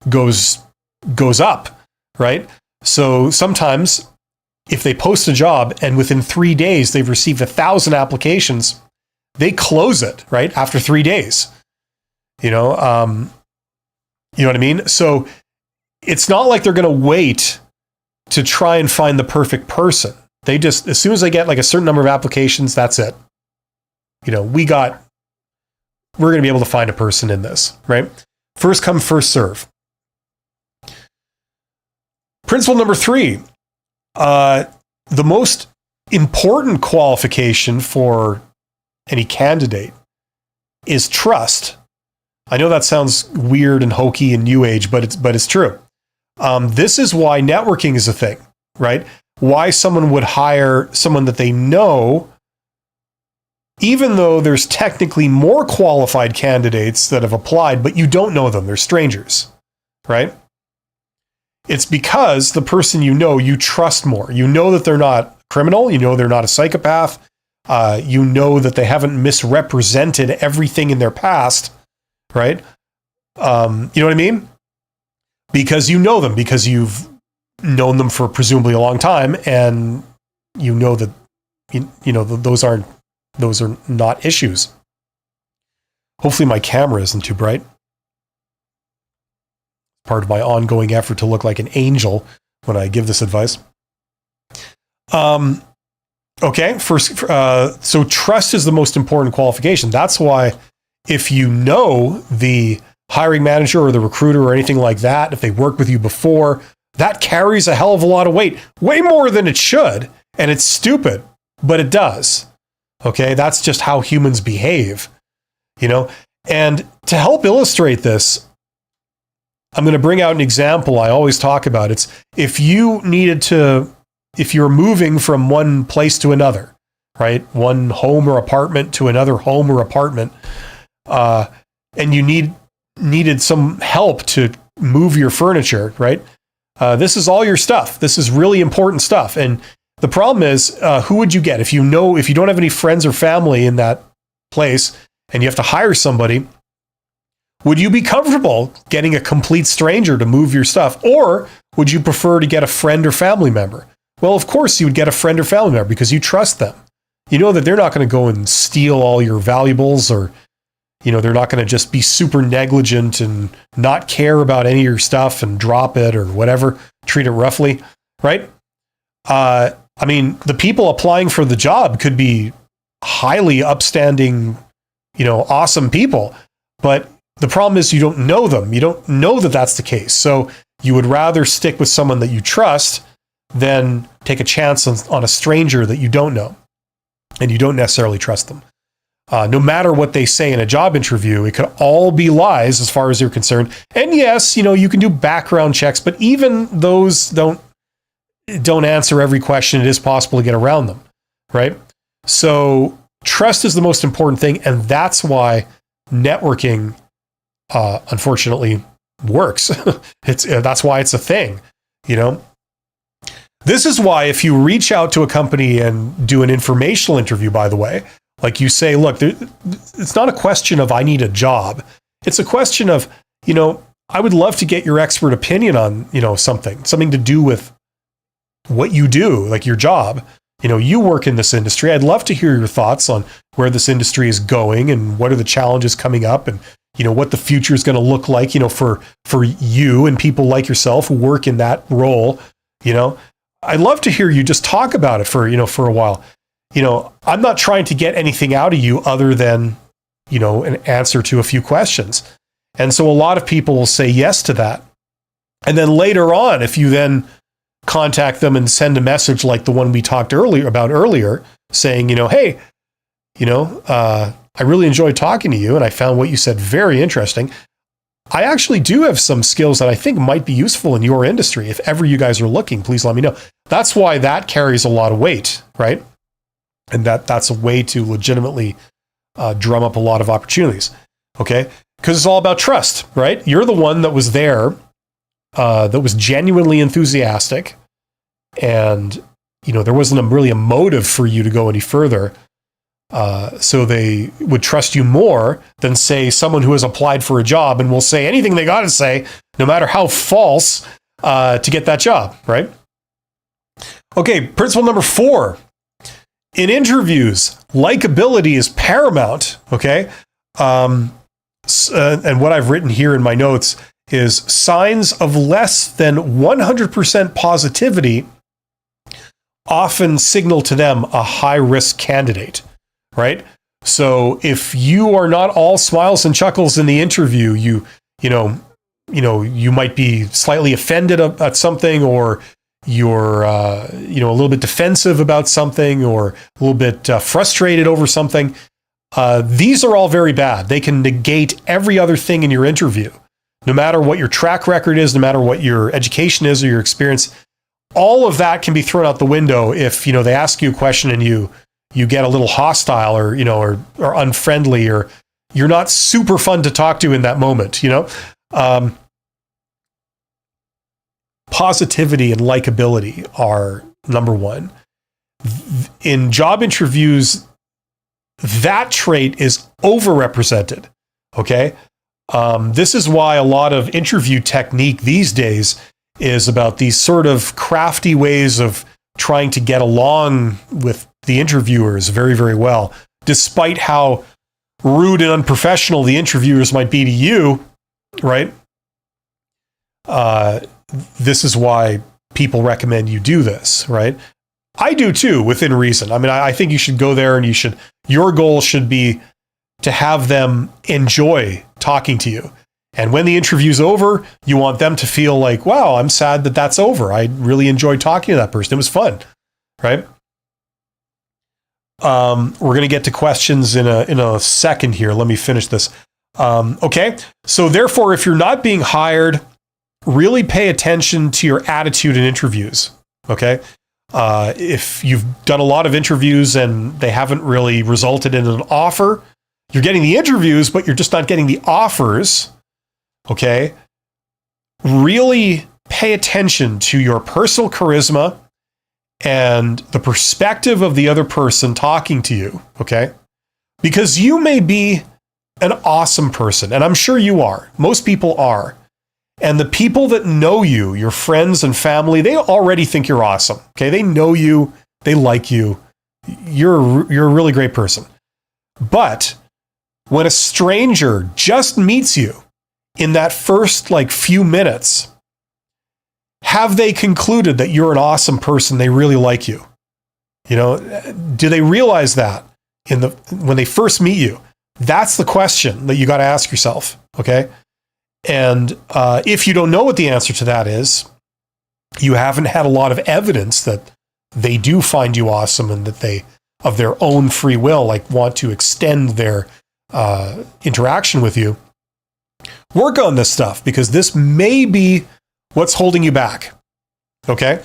goes up, right? So sometimes if they post a job and within 3 days they've received 1,000 applications, they close it, right? After 3 days, you know what I mean? So it's not like they're going to wait to try and find the perfect person. They just, as soon as they get like a certain number of applications, that's it. We're going to be able to find a person in this, right? First come, first serve. Principle number 3, the most important qualification for any candidate is trust. I know that sounds weird and hokey and new age, but it's true. This is why networking is a thing, right? Why someone would hire someone that they know, even though there's technically more qualified candidates that have applied, but you don't know them. They're strangers, right? It's because the person you trust more. You know that they're not a criminal. You know they're not a psychopath. You know that they haven't misrepresented everything in their past, right? You know what I mean? Because you know them, because you've known them for presumably a long time, and you know that those are not issues. Hopefully my camera isn't too bright. Part of my ongoing effort to look like an angel when I give this advice. Okay, first, so trust is the most important qualification. That's why if you know the hiring manager or the recruiter or anything like that, if they worked with you before, that carries a hell of a lot of weight, way more than it should. And it's stupid, but it does. Okay. That's just how humans behave, and to help illustrate this, I'm going to bring out an example I always talk about. It's if you're moving from one place to another, right? One home or apartment to another home or apartment, and you needed some help to move your furniture, right? This is all your stuff. This is really important stuff. And the problem is, who would you get? If you don't have any friends or family in that place and you have to hire somebody, would you be comfortable getting a complete stranger to move your stuff? Or would you prefer to get a friend or family member? Well, of course you would get a friend or family member because you trust them. You know that they're not going to go and steal all your valuables, or, they're not going to just be super negligent and not care about any of your stuff and drop it or whatever, treat it roughly, right? The people applying for the job could be highly upstanding, awesome people, but the problem is you don't know them. You don't know that that's the case. So you would rather stick with someone that you trust than take a chance on a stranger that you don't know and you don't necessarily trust them. No matter what they say in a job interview, it could all be lies as far as you're concerned. And yes, you can do background checks, but even those don't answer every question. It is possible to get around them, right? So trust is the most important thing, and that's why networking unfortunately works. That's why it's a thing, This is why if you reach out to a company and do an informational interview, by the way, like you say, look, it's not a question of I need a job. It's a question of, I would love to get your expert opinion on, something to do with what you do, like your job. You work in this industry. I'd love to hear your thoughts on where this industry is going and what are the challenges coming up and, what the future is going to look like, for you and people like yourself who work in that role. I'd love to hear you just talk about it for a while. I'm not trying to get anything out of you other than, an answer to a few questions. And so a lot of people will say yes to that. And then later on, if you then contact them and send a message like the one we talked earlier, saying, hey, I really enjoyed talking to you and I found what you said very interesting. I actually do have some skills that I think might be useful in your industry. If ever you guys are looking, please let me know. That's why that carries a lot of weight, right? And that's a way to legitimately drum up a lot of opportunities, okay? Because it's all about trust, right? You're the one that was there, that was genuinely enthusiastic, and there wasn't really a motive for you to go any further. So they would trust you more than, say, someone who has applied for a job and will say anything they got to say, no matter how false, to get that job, right? Okay, principle number 4. In interviews, likability is paramount, okay? And what I've written here in my notes is signs of less than 100% positivity often signal to them a high-risk candidate. Right? So if you are not all smiles and chuckles in the interview, you might be slightly offended at something, or you're, a little bit defensive about something, or a little bit frustrated over something. These are all very bad. They can negate every other thing in your interview. No matter what your track record is, no matter what your education is or your experience, all of that can be thrown out the window if, they ask you a question and you get a little hostile or unfriendly, or you're not super fun to talk to in that moment, Positivity and likability are number one. In job interviews, that trait is overrepresented, okay? This is why a lot of interview technique these days is about these sort of crafty ways of trying to get along with the interviewers very, very well, despite how rude and unprofessional the interviewers might be to you, right? This is why people recommend you do this, right? I do too, within reason. I mean, I think you should go there and your goal should be to have them enjoy talking to you. And when the interview's over, you want them to feel like, wow, I'm sad that that's over. I really enjoyed talking to that person. It was fun, right? We're going to get to questions in a second here. Let me finish this. Okay. So therefore, if you're not being hired, really pay attention to your attitude in interviews. Okay. If you've done a lot of interviews and they haven't really resulted in an offer, you're getting the interviews, but you're just not getting the offers. Okay. Really pay attention to your personal charisma and the perspective of the other person talking to you. Okay. Because you may be an awesome person, and I'm sure you are. Most people are. And the people that know you, your friends and family, they already think you're awesome. Okay. They know you. They like you. You're a really great person. But when a stranger just meets you in that first few minutes, have they concluded that you're an awesome person? They really like you. Do they realize that when they first meet you? That's the question that you got to ask yourself. Okay. And if you don't know what the answer to that is, you haven't had a lot of evidence that they do find you awesome and that they, of their own free will, want to extend their interaction with you. Work on this stuff, because this may be what's holding you back. Okay?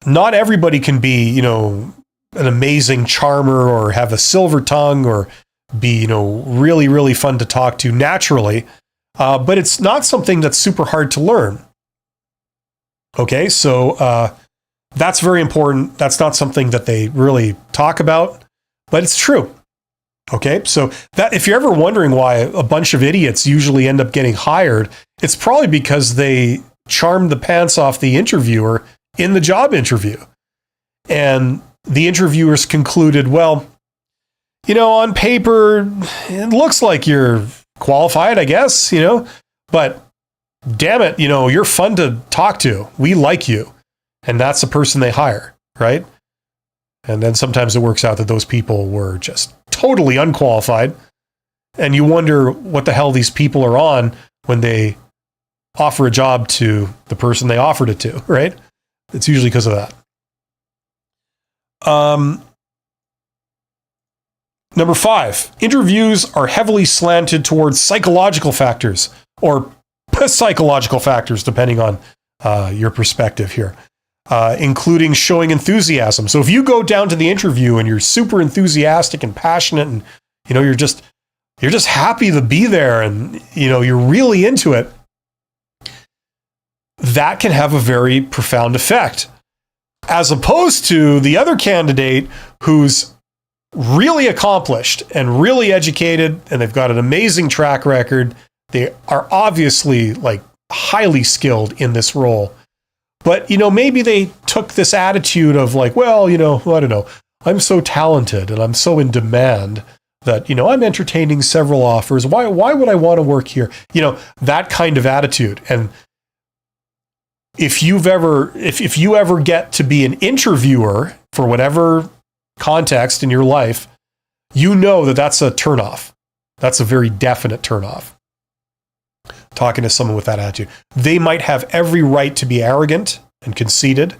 Not everybody can be, an amazing charmer or have a silver tongue or be, really, really fun to talk to naturally. But it's not something that's super hard to learn. Okay? So that's very important. That's not something that they really talk about, but it's true. Okay, so that if you're ever wondering why a bunch of idiots usually end up getting hired, it's probably because they charmed the pants off the interviewer in the job interview. And the interviewers concluded, well, on paper, it looks like you're qualified, I guess, but damn it, you're fun to talk to. We like you. And that's the person they hire, right? And then sometimes it works out that those people were just totally unqualified. And you wonder what the hell these people are on when they offer a job to the person they offered it to, right? It's usually because of that. Number 5, interviews are heavily slanted towards psychological factors or psychological factors, depending on your perspective here. Including showing enthusiasm. So if you go down to the interview and you're super enthusiastic and passionate and, you're just happy to be there and, you're really into it, that can have a very profound effect. As opposed to the other candidate who's really accomplished and really educated and they've got an amazing track record. They are obviously highly skilled in this role. But, maybe they took this attitude of well, I don't know, I'm so talented and I'm so in demand that, I'm entertaining several offers. Why would I want to work here? That kind of attitude. And if you ever get to be an interviewer for whatever context in your life, that that's a turnoff. That's a very definite turnoff. Talking to someone with that attitude. They might have every right to be arrogant and conceited,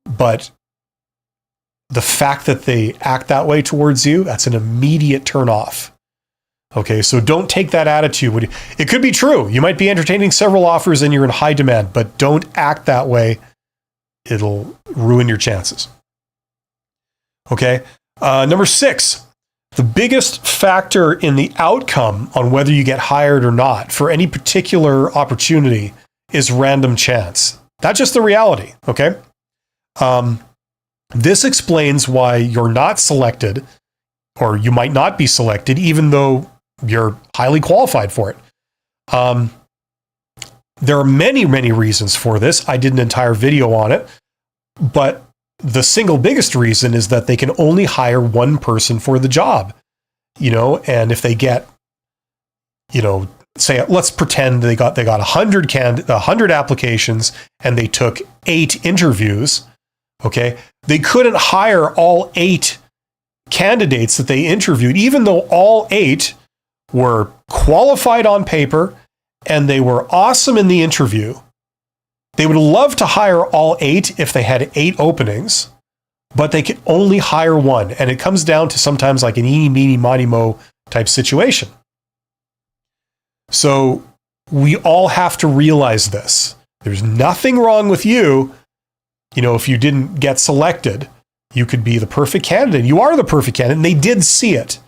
but the fact that they act that way towards you, that's an immediate turnoff. Okay, so don't take that attitude. It could be true. You might be entertaining several offers and you're in high demand, but don't act that way. It'll ruin your chances. Okay, number 6. The biggest factor in the outcome on whether you get hired or not for any particular opportunity is random chance. That's just the reality, okay? This explains why you're not selected, or you might not be selected, even though you're highly qualified for it. There are many, many reasons for this. I did an entire video on it, but the single biggest reason is that they can only hire one person for the job, and if they get, say, let's pretend they got 100 applications and they took 8 interviews. Okay. They couldn't hire all 8 candidates that they interviewed, even though all 8 were qualified on paper and they were awesome in the interview, they would love to hire all 8 if they had 8 openings, but they could only hire one. And it comes down to sometimes like an eeny, meeny, miny, mo type situation. So we all have to realize this. There's nothing wrong with you. You know, if you didn't get selected, you could be the perfect candidate. You are the perfect candidate, and they did see it.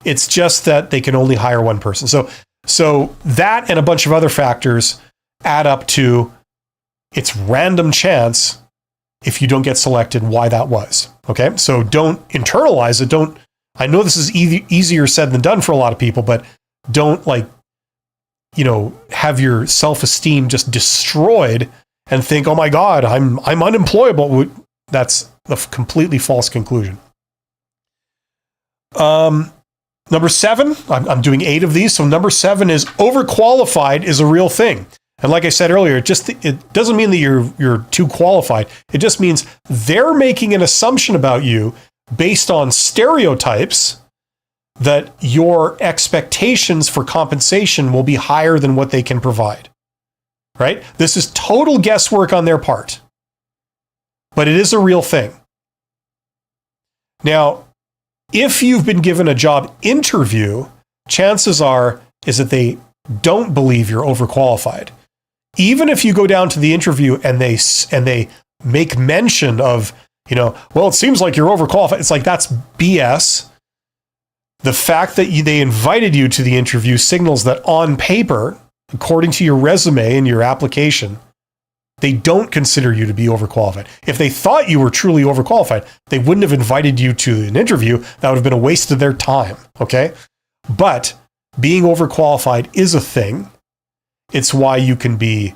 It's just that they can only hire one person. So that and a bunch of other factors add up to it's random chance if you don't get selected, why that was. Okay? So don't internalize it. I know this is easier said than done for a lot of people, but don't have your self-esteem just destroyed and think, oh my God, I'm unemployable. That's a completely false conclusion. Number 7, I'm doing 8 of these. So number 7 is overqualified is a real thing. And like I said earlier, it doesn't mean that you're too qualified. It just means they're making an assumption about you based on stereotypes that your expectations for compensation will be higher than what they can provide. Right? This is total guesswork on their part. But it is a real thing. Now, if you've been given a job interview, chances are is that they don't believe you're overqualified. Even if you go down to the interview and they make mention of, well, it seems like you're overqualified. It's like, that's BS. The fact that they invited you to the interview signals that on paper, according to your resume and your application, they don't consider you to be overqualified. If they thought you were truly overqualified, they wouldn't have invited you to an interview. That would have been a waste of their time, okay? But being overqualified is a thing. It's why you can be,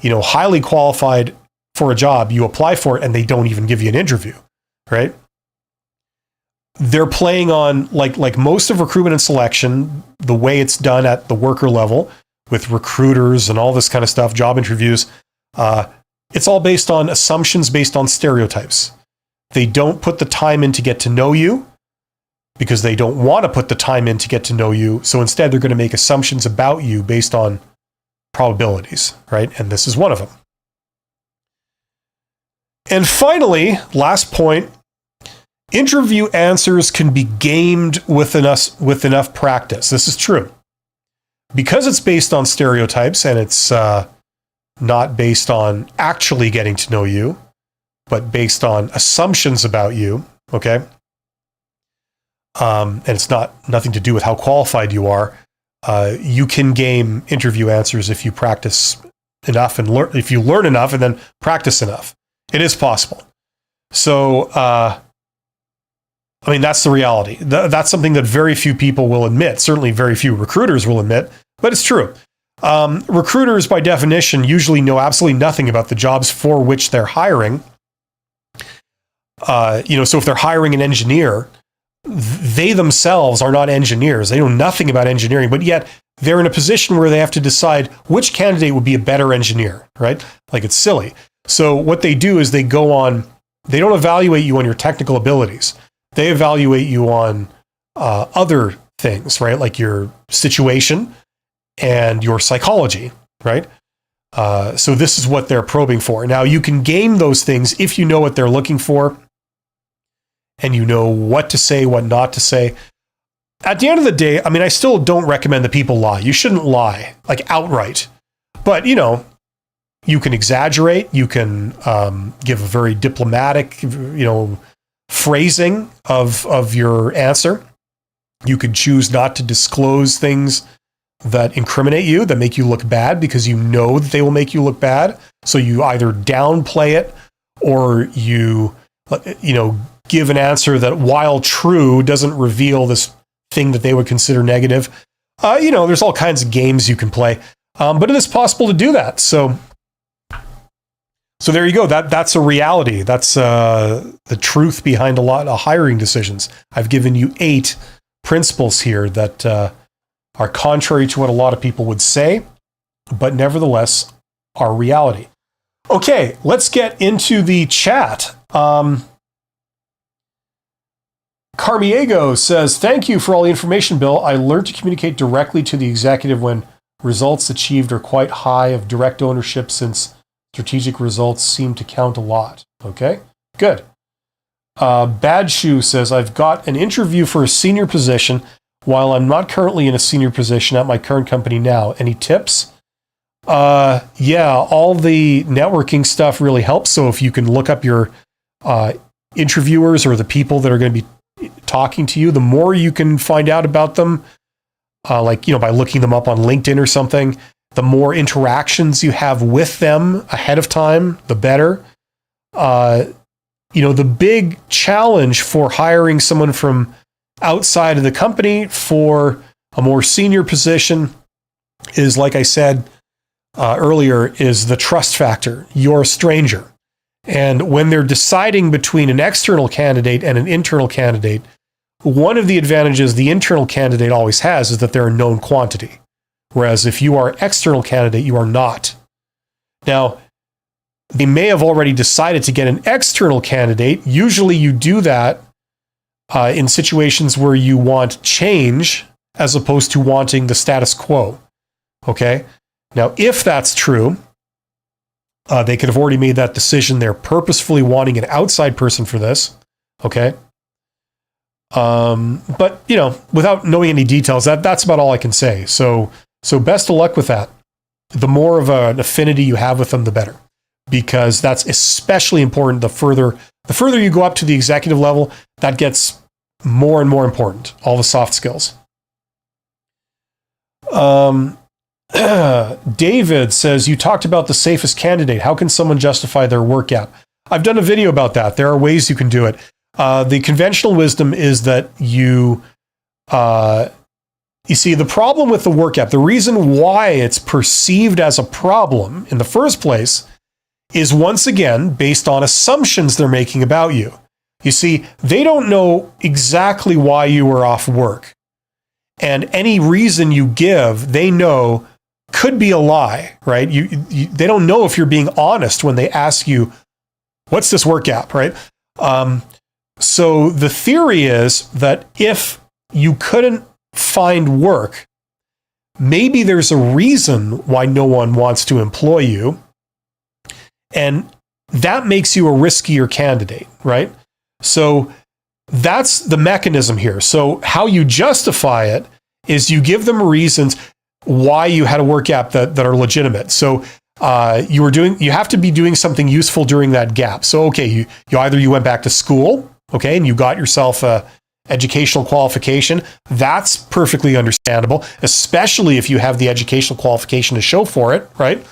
highly qualified for a job, you apply for it, and they don't even give you an interview, right? They're playing on, like most of recruitment and selection, the way it's done at the worker level with recruiters and all this kind of stuff, job interviews, it's all based on assumptions, based on stereotypes. They don't put the time in to get to know you because they don't want to put the time in to get to know you. So instead, they're going to make assumptions about you based on probabilities, right? And this is one of them. And finally, last point, interview answers can be gamed with enough practice. This is true. Because it's based on stereotypes and it's not based on actually getting to know you, but based on assumptions about you, okay? And it's nothing to do with how qualified you are. You can game interview answers if you practice enough and if you learn enough and then practice enough. It is possible. So, that's the reality. That's something that very few people will admit. Certainly very few recruiters will admit, but it's true. Recruiters, by definition, usually know absolutely nothing about the jobs for which they're hiring. So if they're hiring an engineer, they themselves are not engineers. They know nothing about engineering, but yet they're in a position where they have to decide which candidate would be a better engineer, right? Like, it's silly. So what they do is they don't evaluate you on your technical abilities. They evaluate you on other things, right? Like your situation and your psychology, right? So this is what they're probing for. Now, you can game those things if you know what they're looking for and you know what to say, what not to say. At the end of the day, I still don't recommend that people lie. You shouldn't lie, like outright. But, you can exaggerate. You can give a very diplomatic, phrasing of your answer. You could choose not to disclose things that incriminate you, that make you look bad, because you know that they will make you look bad. So you either downplay it or you give an answer that, while true, doesn't reveal this thing that they would consider negative. There's all kinds of games you can play, but it is possible to do that. So there you go. That's a reality. That's the truth behind a lot of hiring decisions. I've given you 8 principles here that are contrary to what a lot of people would say, but nevertheless are reality. Okay, let's get into the chat. Carmiego says, thank you for all the information, Bill. I learned to communicate directly to the executive when results achieved are quite high of direct ownership, since strategic results seem to count a lot. Okay, good. Bad Shoe says, I've got an interview for a senior position while I'm not currently in a senior position at my current company now. Any tips? Yeah, all the networking stuff really helps. So if you can look up your interviewers or the people that are going to be talking to you, the more you can find out about them, by looking them up on LinkedIn or something, the more interactions you have with them ahead of time, the better. The big challenge for hiring someone from outside of the company for a more senior position is, like I said earlier, is the trust factor. You're a stranger. And when they're deciding between an external candidate and an internal candidate, one of the advantages the internal candidate always has is that they're a known quantity. Whereas if you are an external candidate, you are not. Now, they may have already decided to get an external candidate. Usually you do that in situations where you want change as opposed to wanting the status quo. Okay? Now, if that's true, they could have already made that decision. They're purposefully wanting an outside person for this. Okay? But, without knowing any details, that's about all I can say. So best of luck with that. The more of an affinity you have with them, the better. Because that's especially important. The further you go up to the executive level, that gets more and more important. All the soft skills. David says, you talked about the safest candidate. How can someone justify their work gap? I've done a video about that. There are ways you can do it. The conventional wisdom is that you see, the problem with the work gap, the reason why it's perceived as a problem in the first place is, once again, based on assumptions they're making about you. You see, they don't know exactly why you were off work. And any reason you give, they know could be a lie, right? They don't know if you're being honest when they ask you, what's this work gap, right? So the theory is that if you couldn't find work, maybe there's a reason why no one wants to employ you. And that makes you a riskier candidate, right? So that's the mechanism here. So how you justify it is you give them reasons why you had a work gap that are legitimate. So you have to be doing something useful during that gap. So, okay, you went back to school, okay, and you got yourself a educational qualification. That's perfectly understandable, especially if you have the educational qualification to show for it, right?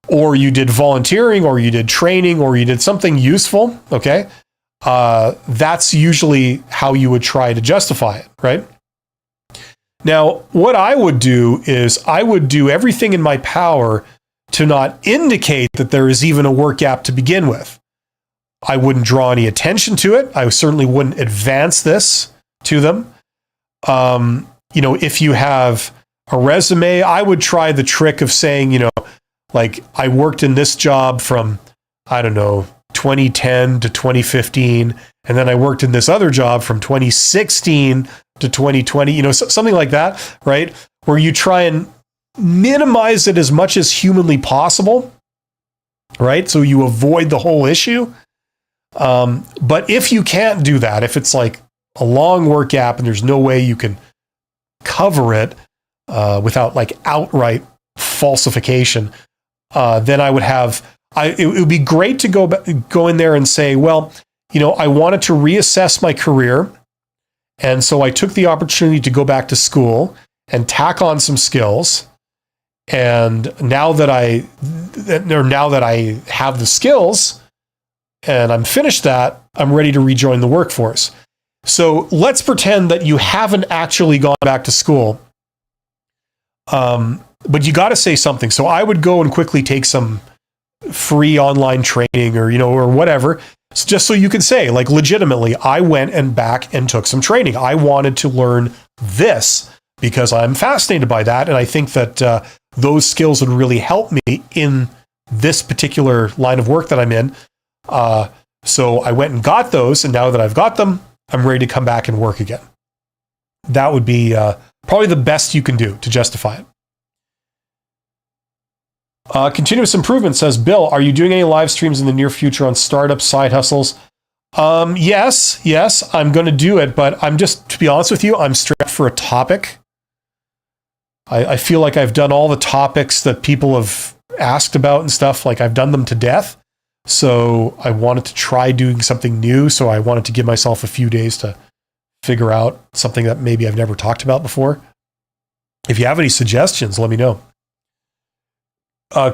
Or you did volunteering, or you did training, or you did something useful, okay? That's usually how you would try to justify it, right? Now, what I would do is I would do everything in my power to not indicate that there is even a work gap to begin with. I wouldn't draw any attention to it. I certainly wouldn't advance this to them. If you have a resume, I would try the trick of saying, like, I worked in this job from, 2010 to 2015, and then I worked in this other job from 2016 to 2020, something like that, right? Where you try and minimize it as much as humanly possible, right? So you avoid the whole issue. But if you can't do that, if it's like a long work gap and there's no way you can cover it without like outright falsification, then I would it would be great to go in there and say, well, I wanted to reassess my career. And so I took the opportunity to go back to school and tack on some skills. And now that I have the skills and I'm finished that, I'm ready to rejoin the workforce. So let's pretend that you haven't actually gone back to school. But you got to say something. So I would go and quickly take some free online training or whatever, just so you can say, like, legitimately, I went and back and took some training. I wanted to learn this because I'm fascinated by that. And I think that those skills would really help me in this particular line of work that I'm in. So I went and got those. And now that I've got them, I'm ready to come back and work again. That would be probably the best you can do to justify it. Continuous Improvement says, Bill, are you doing any live streams in the near future on startup side hustles? Yes, I'm going to do it, but I'm just, to be honest with you, I'm strapped for a topic. I feel like I've done all the topics that people have asked about and stuff. Like I've done them to death. So I wanted to try doing something new. So I wanted to give myself a few days to figure out something that maybe I've never talked about before. If you have any suggestions, let me know.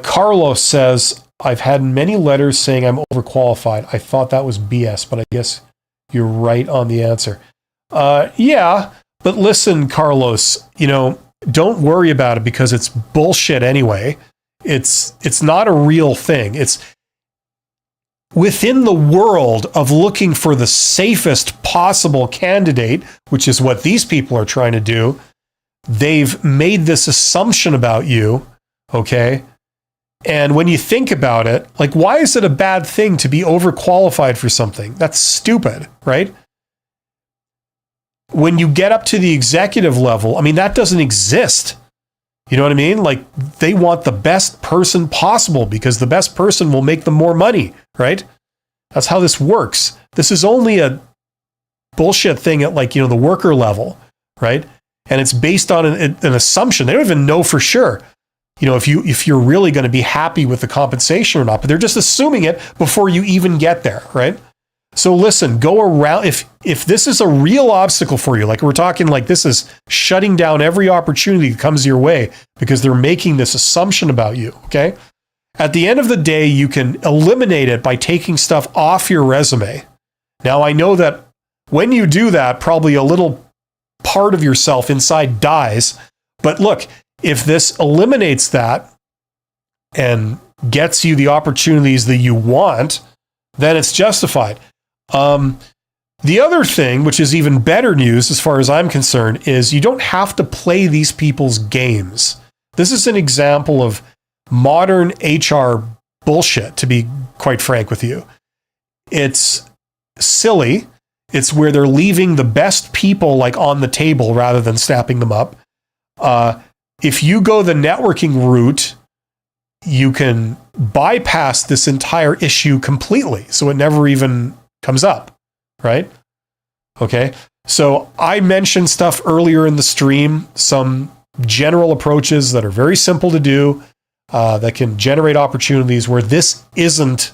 Carlos says, I've had many letters saying I'm overqualified. I thought that was BS, but I guess you're right on the answer. Yeah, but listen, Carlos, don't worry about it because it's bullshit anyway. It's not a real thing. It's within the world of looking for the safest possible candidate, which is what these people are trying to do. They've made this assumption about you, okay? And when you think about it, like, why is it a bad thing to be overqualified for something? That's stupid, right? When you get up to the executive level, I mean, that doesn't exist. You know what I mean? Like, they want the best person possible because the best person will make them more money, right? That's how this works. This is only a bullshit thing at the worker level, right? And it's based on an assumption. They don't even know for sure, if you're really going to be happy with the compensation or not, but they're just assuming it before you even get there, right? So listen, go around. If this is a real obstacle for you, like we're talking like this is shutting down every opportunity that comes your way because they're making this assumption about you, okay? At the end of the day, you can eliminate it by taking stuff off your resume. Now, I know that when you do that, probably a little part of yourself inside dies. But look, if this eliminates that and gets you the opportunities that you want, then it's justified. The other thing, which is even better news as far as I'm concerned, is you don't have to play these people's games. This is an example of modern HR bullshit, to be quite frank with you. It's silly. It's where they're leaving the best people on the table rather than snapping them up. If you go the networking route, you can bypass this entire issue completely. So it never even comes up, right? Okay. So I mentioned stuff earlier in the stream, some general approaches that are very simple to do, that can generate opportunities where this isn't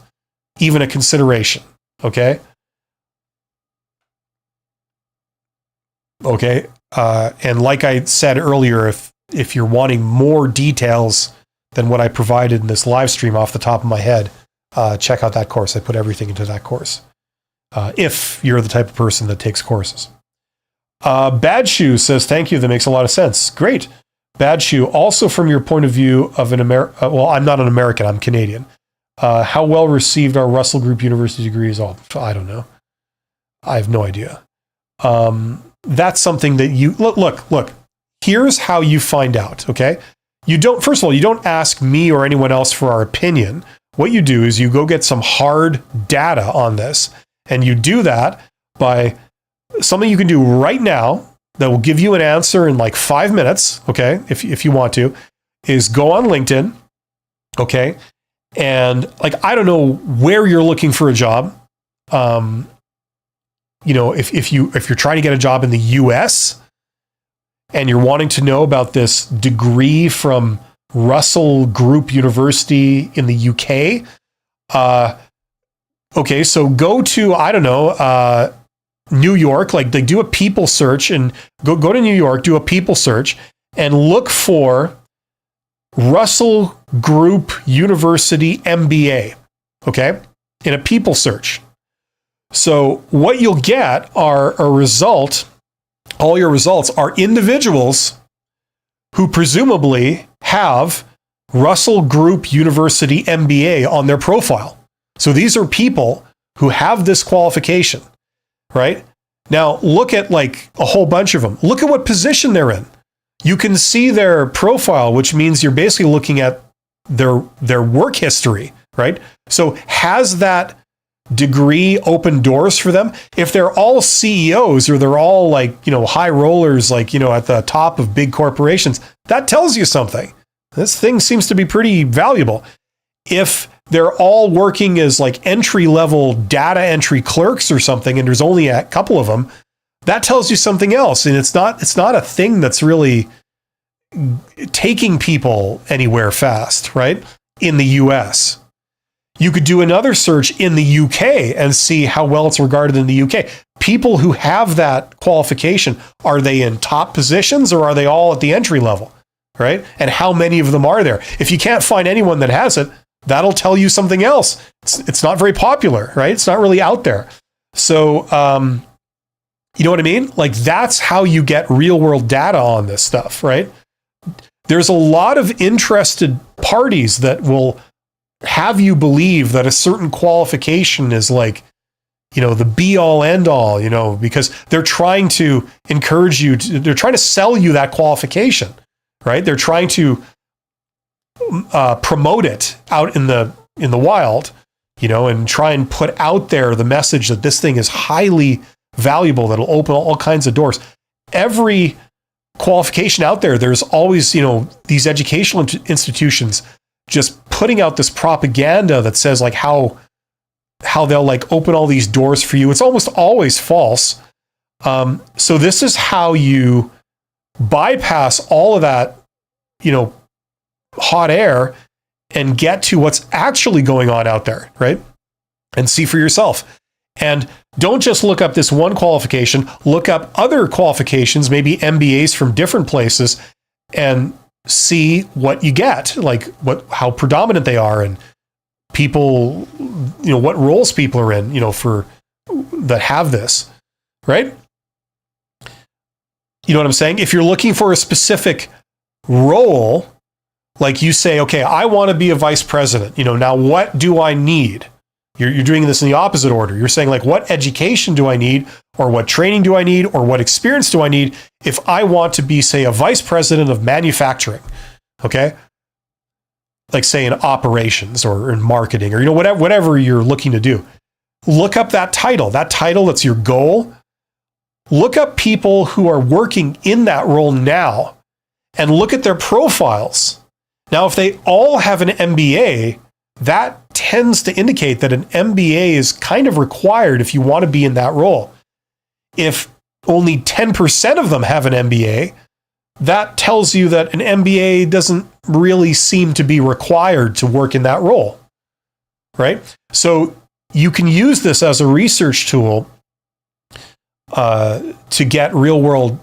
even a consideration. Okay. Okay. And like I said earlier, if you're wanting more details than what I provided in this live stream off the top of my head, check out that course. I put everything into that course. If you're the type of person that takes courses. Bad Shoe says, thank you. That makes a lot of sense. Great. Bad Shoe, also from your point of view of I'm not an American, I'm Canadian. How well received are Russell Group University degrees? Oh, I don't know. I have no idea. That's something that you look. Here's how you find out. Okay. First of all, you don't ask me or anyone else for our opinion. What you do is you go get some hard data on this. And you do that by something you can do right now that will give you an answer in 5 minutes. Okay. If you want to, is go on LinkedIn. Okay. And I don't know where you're looking for a job. If you're trying to get a job in the US and you're wanting to know about this degree from Russell Group University in the UK, okay, so go to, New York, they do a people search and go to New York, do a people search and look for Russell Group University MBA, okay, in a people search. So what you'll get are all your results are individuals who presumably have Russell Group University MBA on their profile. So these are people who have this qualification, right? Now look at a whole bunch of them. Look at what position they're in. You can see their profile, which means you're basically looking at their work history, right? So has that degree open doors for them? If they're all CEOs or they're all like, high rollers, like, at the top of big corporations, that tells you something. This thing seems to be pretty valuable. If they're all working as like entry-level data entry clerks or something, and there's only a couple of them, that tells you something else. And it's not a thing that's really taking people anywhere fast, right? In the US. You could do another search in the UK and see how well it's regarded in the UK. People who have that qualification, are they in top positions or are they all at the entry level, right? And how many of them are there? If you can't find anyone that has it, that'll tell you something else. It's not very popular, right? It's not really out there. So, you know what I mean? Like, that's how you get real world data on this stuff, right? There's a lot of interested parties that will have you believe that a certain qualification is like, the be all end all, because they're trying to encourage you they're trying to sell you that qualification, right? They're trying to promote it out in the wild, and try and put out there the message that this thing is highly valuable, that'll open all kinds of doors. Every qualification out there, there's always, these educational institutions just putting out this propaganda that says like how they'll like open all these doors for you. It's almost always false. So this is how you bypass all of that, hot air and get to what's actually going on out there, right? And see for yourself. And don't just look up this one qualification, look up other qualifications, maybe MBAs from different places, and see what you get, like how predominant they are, and people, what roles people are in, for that have this, right? You know what I'm saying? If you're looking for a specific role, like you say, okay, I want to be a vice president, now what do I need? You're doing this in the opposite order. You're saying like, what education do I need, or what training do I need, or what experience do I need if I want to be, say, a vice president of manufacturing? Okay. Like say in operations or in marketing, or, whatever you're looking to do. Look up that title that's your goal. Look up people who are working in that role now and look at their profiles. Now, if they all have an MBA, that tends to indicate that an MBA is kind of required if you want to be in that role. If only 10% of them have an MBA, that tells you that an MBA doesn't really seem to be required to work in that role, right? So you can use this as a research tool to get real world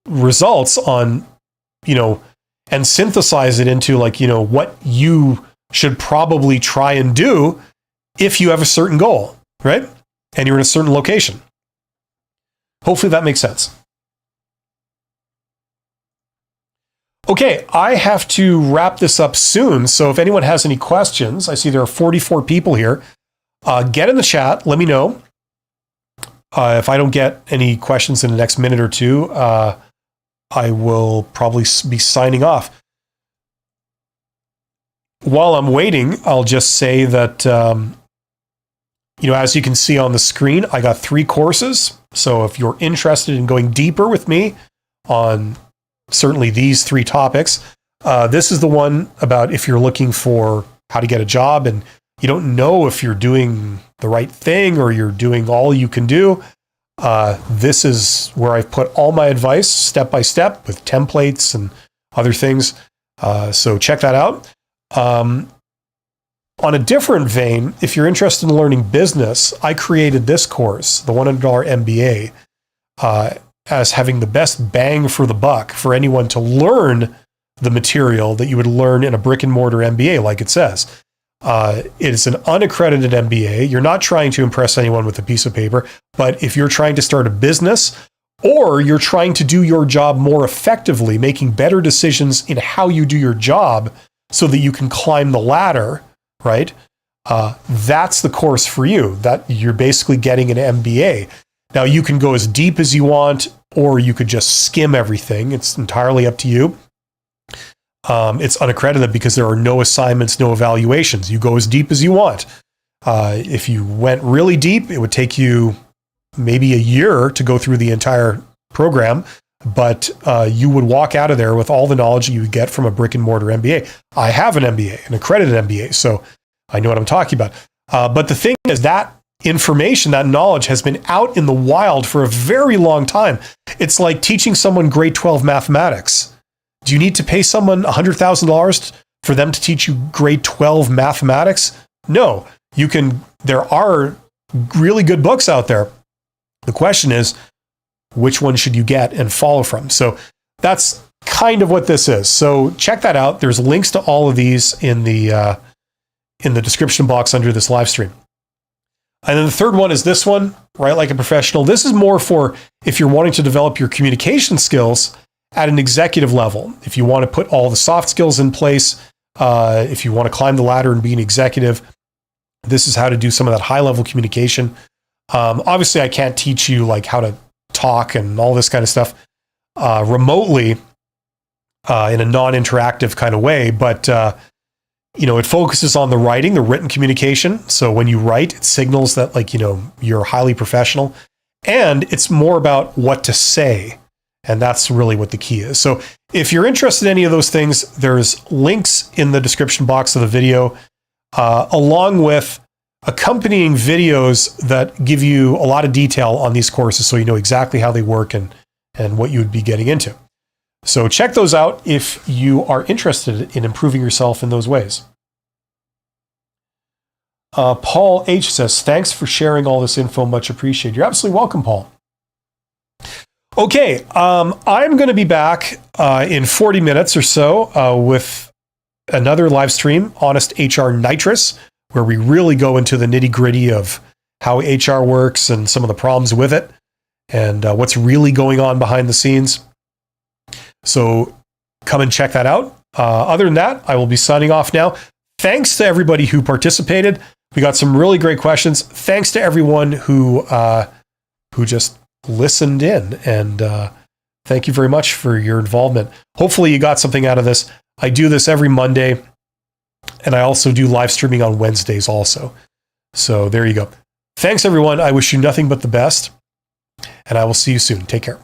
results on, and synthesize it into like, what you should probably try and do if you have a certain goal, right? And you're in a certain location. Hopefully that makes sense. Okay, I have to wrap this up soon. So if anyone has any questions, I see there are 44 people here. Get in the chat. Let me know. If I don't get any questions in the next minute or two, I will probably be signing off. While I'm waiting, I'll just say that, as you can see on the screen, I got 3 courses. So if you're interested in going deeper with me on certainly these 3 topics, this is the one about if you're looking for how to get a job and you don't know if you're doing the right thing or you're doing all you can do. This is where I've put all my advice step by step with templates and other things. So check that out. On a different vein, if you're interested in learning business, I created this course, the $100 MBA, as having the best bang for the buck for anyone to learn the material that you would learn in a brick and mortar MBA, like it says. It is an unaccredited MBA. You're not trying to impress anyone with a piece of paper, but if you're trying to start a business or you're trying to do your job more effectively, making better decisions in how you do your job so that you can climb the ladder, right? That's the course for you. That you're basically getting an MBA. Now you can go as deep as you want, or you could just skim everything. It's entirely up to you. It's unaccredited because there are no assignments, no evaluations. You go as deep as you want. If you went really deep, it would take you maybe a year to go through the entire program, but you would walk out of there with all the knowledge you would get from a brick and mortar MBA. I have an MBA, an accredited MBA, so I know what I'm talking about. But the thing is, that information, that knowledge has been out in the wild for a very long time. It's like teaching someone grade 12 mathematics. Do you need to pay someone $100,000 for them to teach you grade 12 mathematics? No, there are really good books out there. The question is, which one should you get and follow from? So that's kind of what this is. So check that out. There's links to all of these in the description box under this live stream. And then the third one is this one, Write Like a Professional. This is more for if you're wanting to develop your communication skills at an executive level. If you want to put all the soft skills in place, if you want to climb the ladder and be an executive, this is how to do some of that high-level communication. Obviously, I can't teach you like how to talk and all this kind of stuff remotely in a non-interactive kind of way, but it focuses on the writing, the written communication. So when you write, it signals that you're highly professional, and it's more about what to say. And that's really what the key is. So if you're interested in any of those things, there's links in the description box of the video, along with accompanying videos that give you a lot of detail on these courses, so you know exactly how they work and what you would be getting into. So check those out if you are interested in improving yourself in those ways. Paul H. says, thanks for sharing all this info. Much appreciated. You're absolutely welcome, Paul. Okay, I'm going to be back in 40 minutes or so with another live stream, Honest HR Nitrous, where we really go into the nitty-gritty of how HR works and some of the problems with it and what's really going on behind the scenes. So come and check that out. Other than that, I will be signing off now. Thanks to everybody who participated. We got some really great questions. Thanks to everyone who just listened in, and thank you very much for your involvement. Hopefully you got something out of this. I do this every Monday, and I also do live streaming on Wednesdays also. So there you go. Thanks, everyone. I wish you nothing but the best, and I will see you soon. Take care.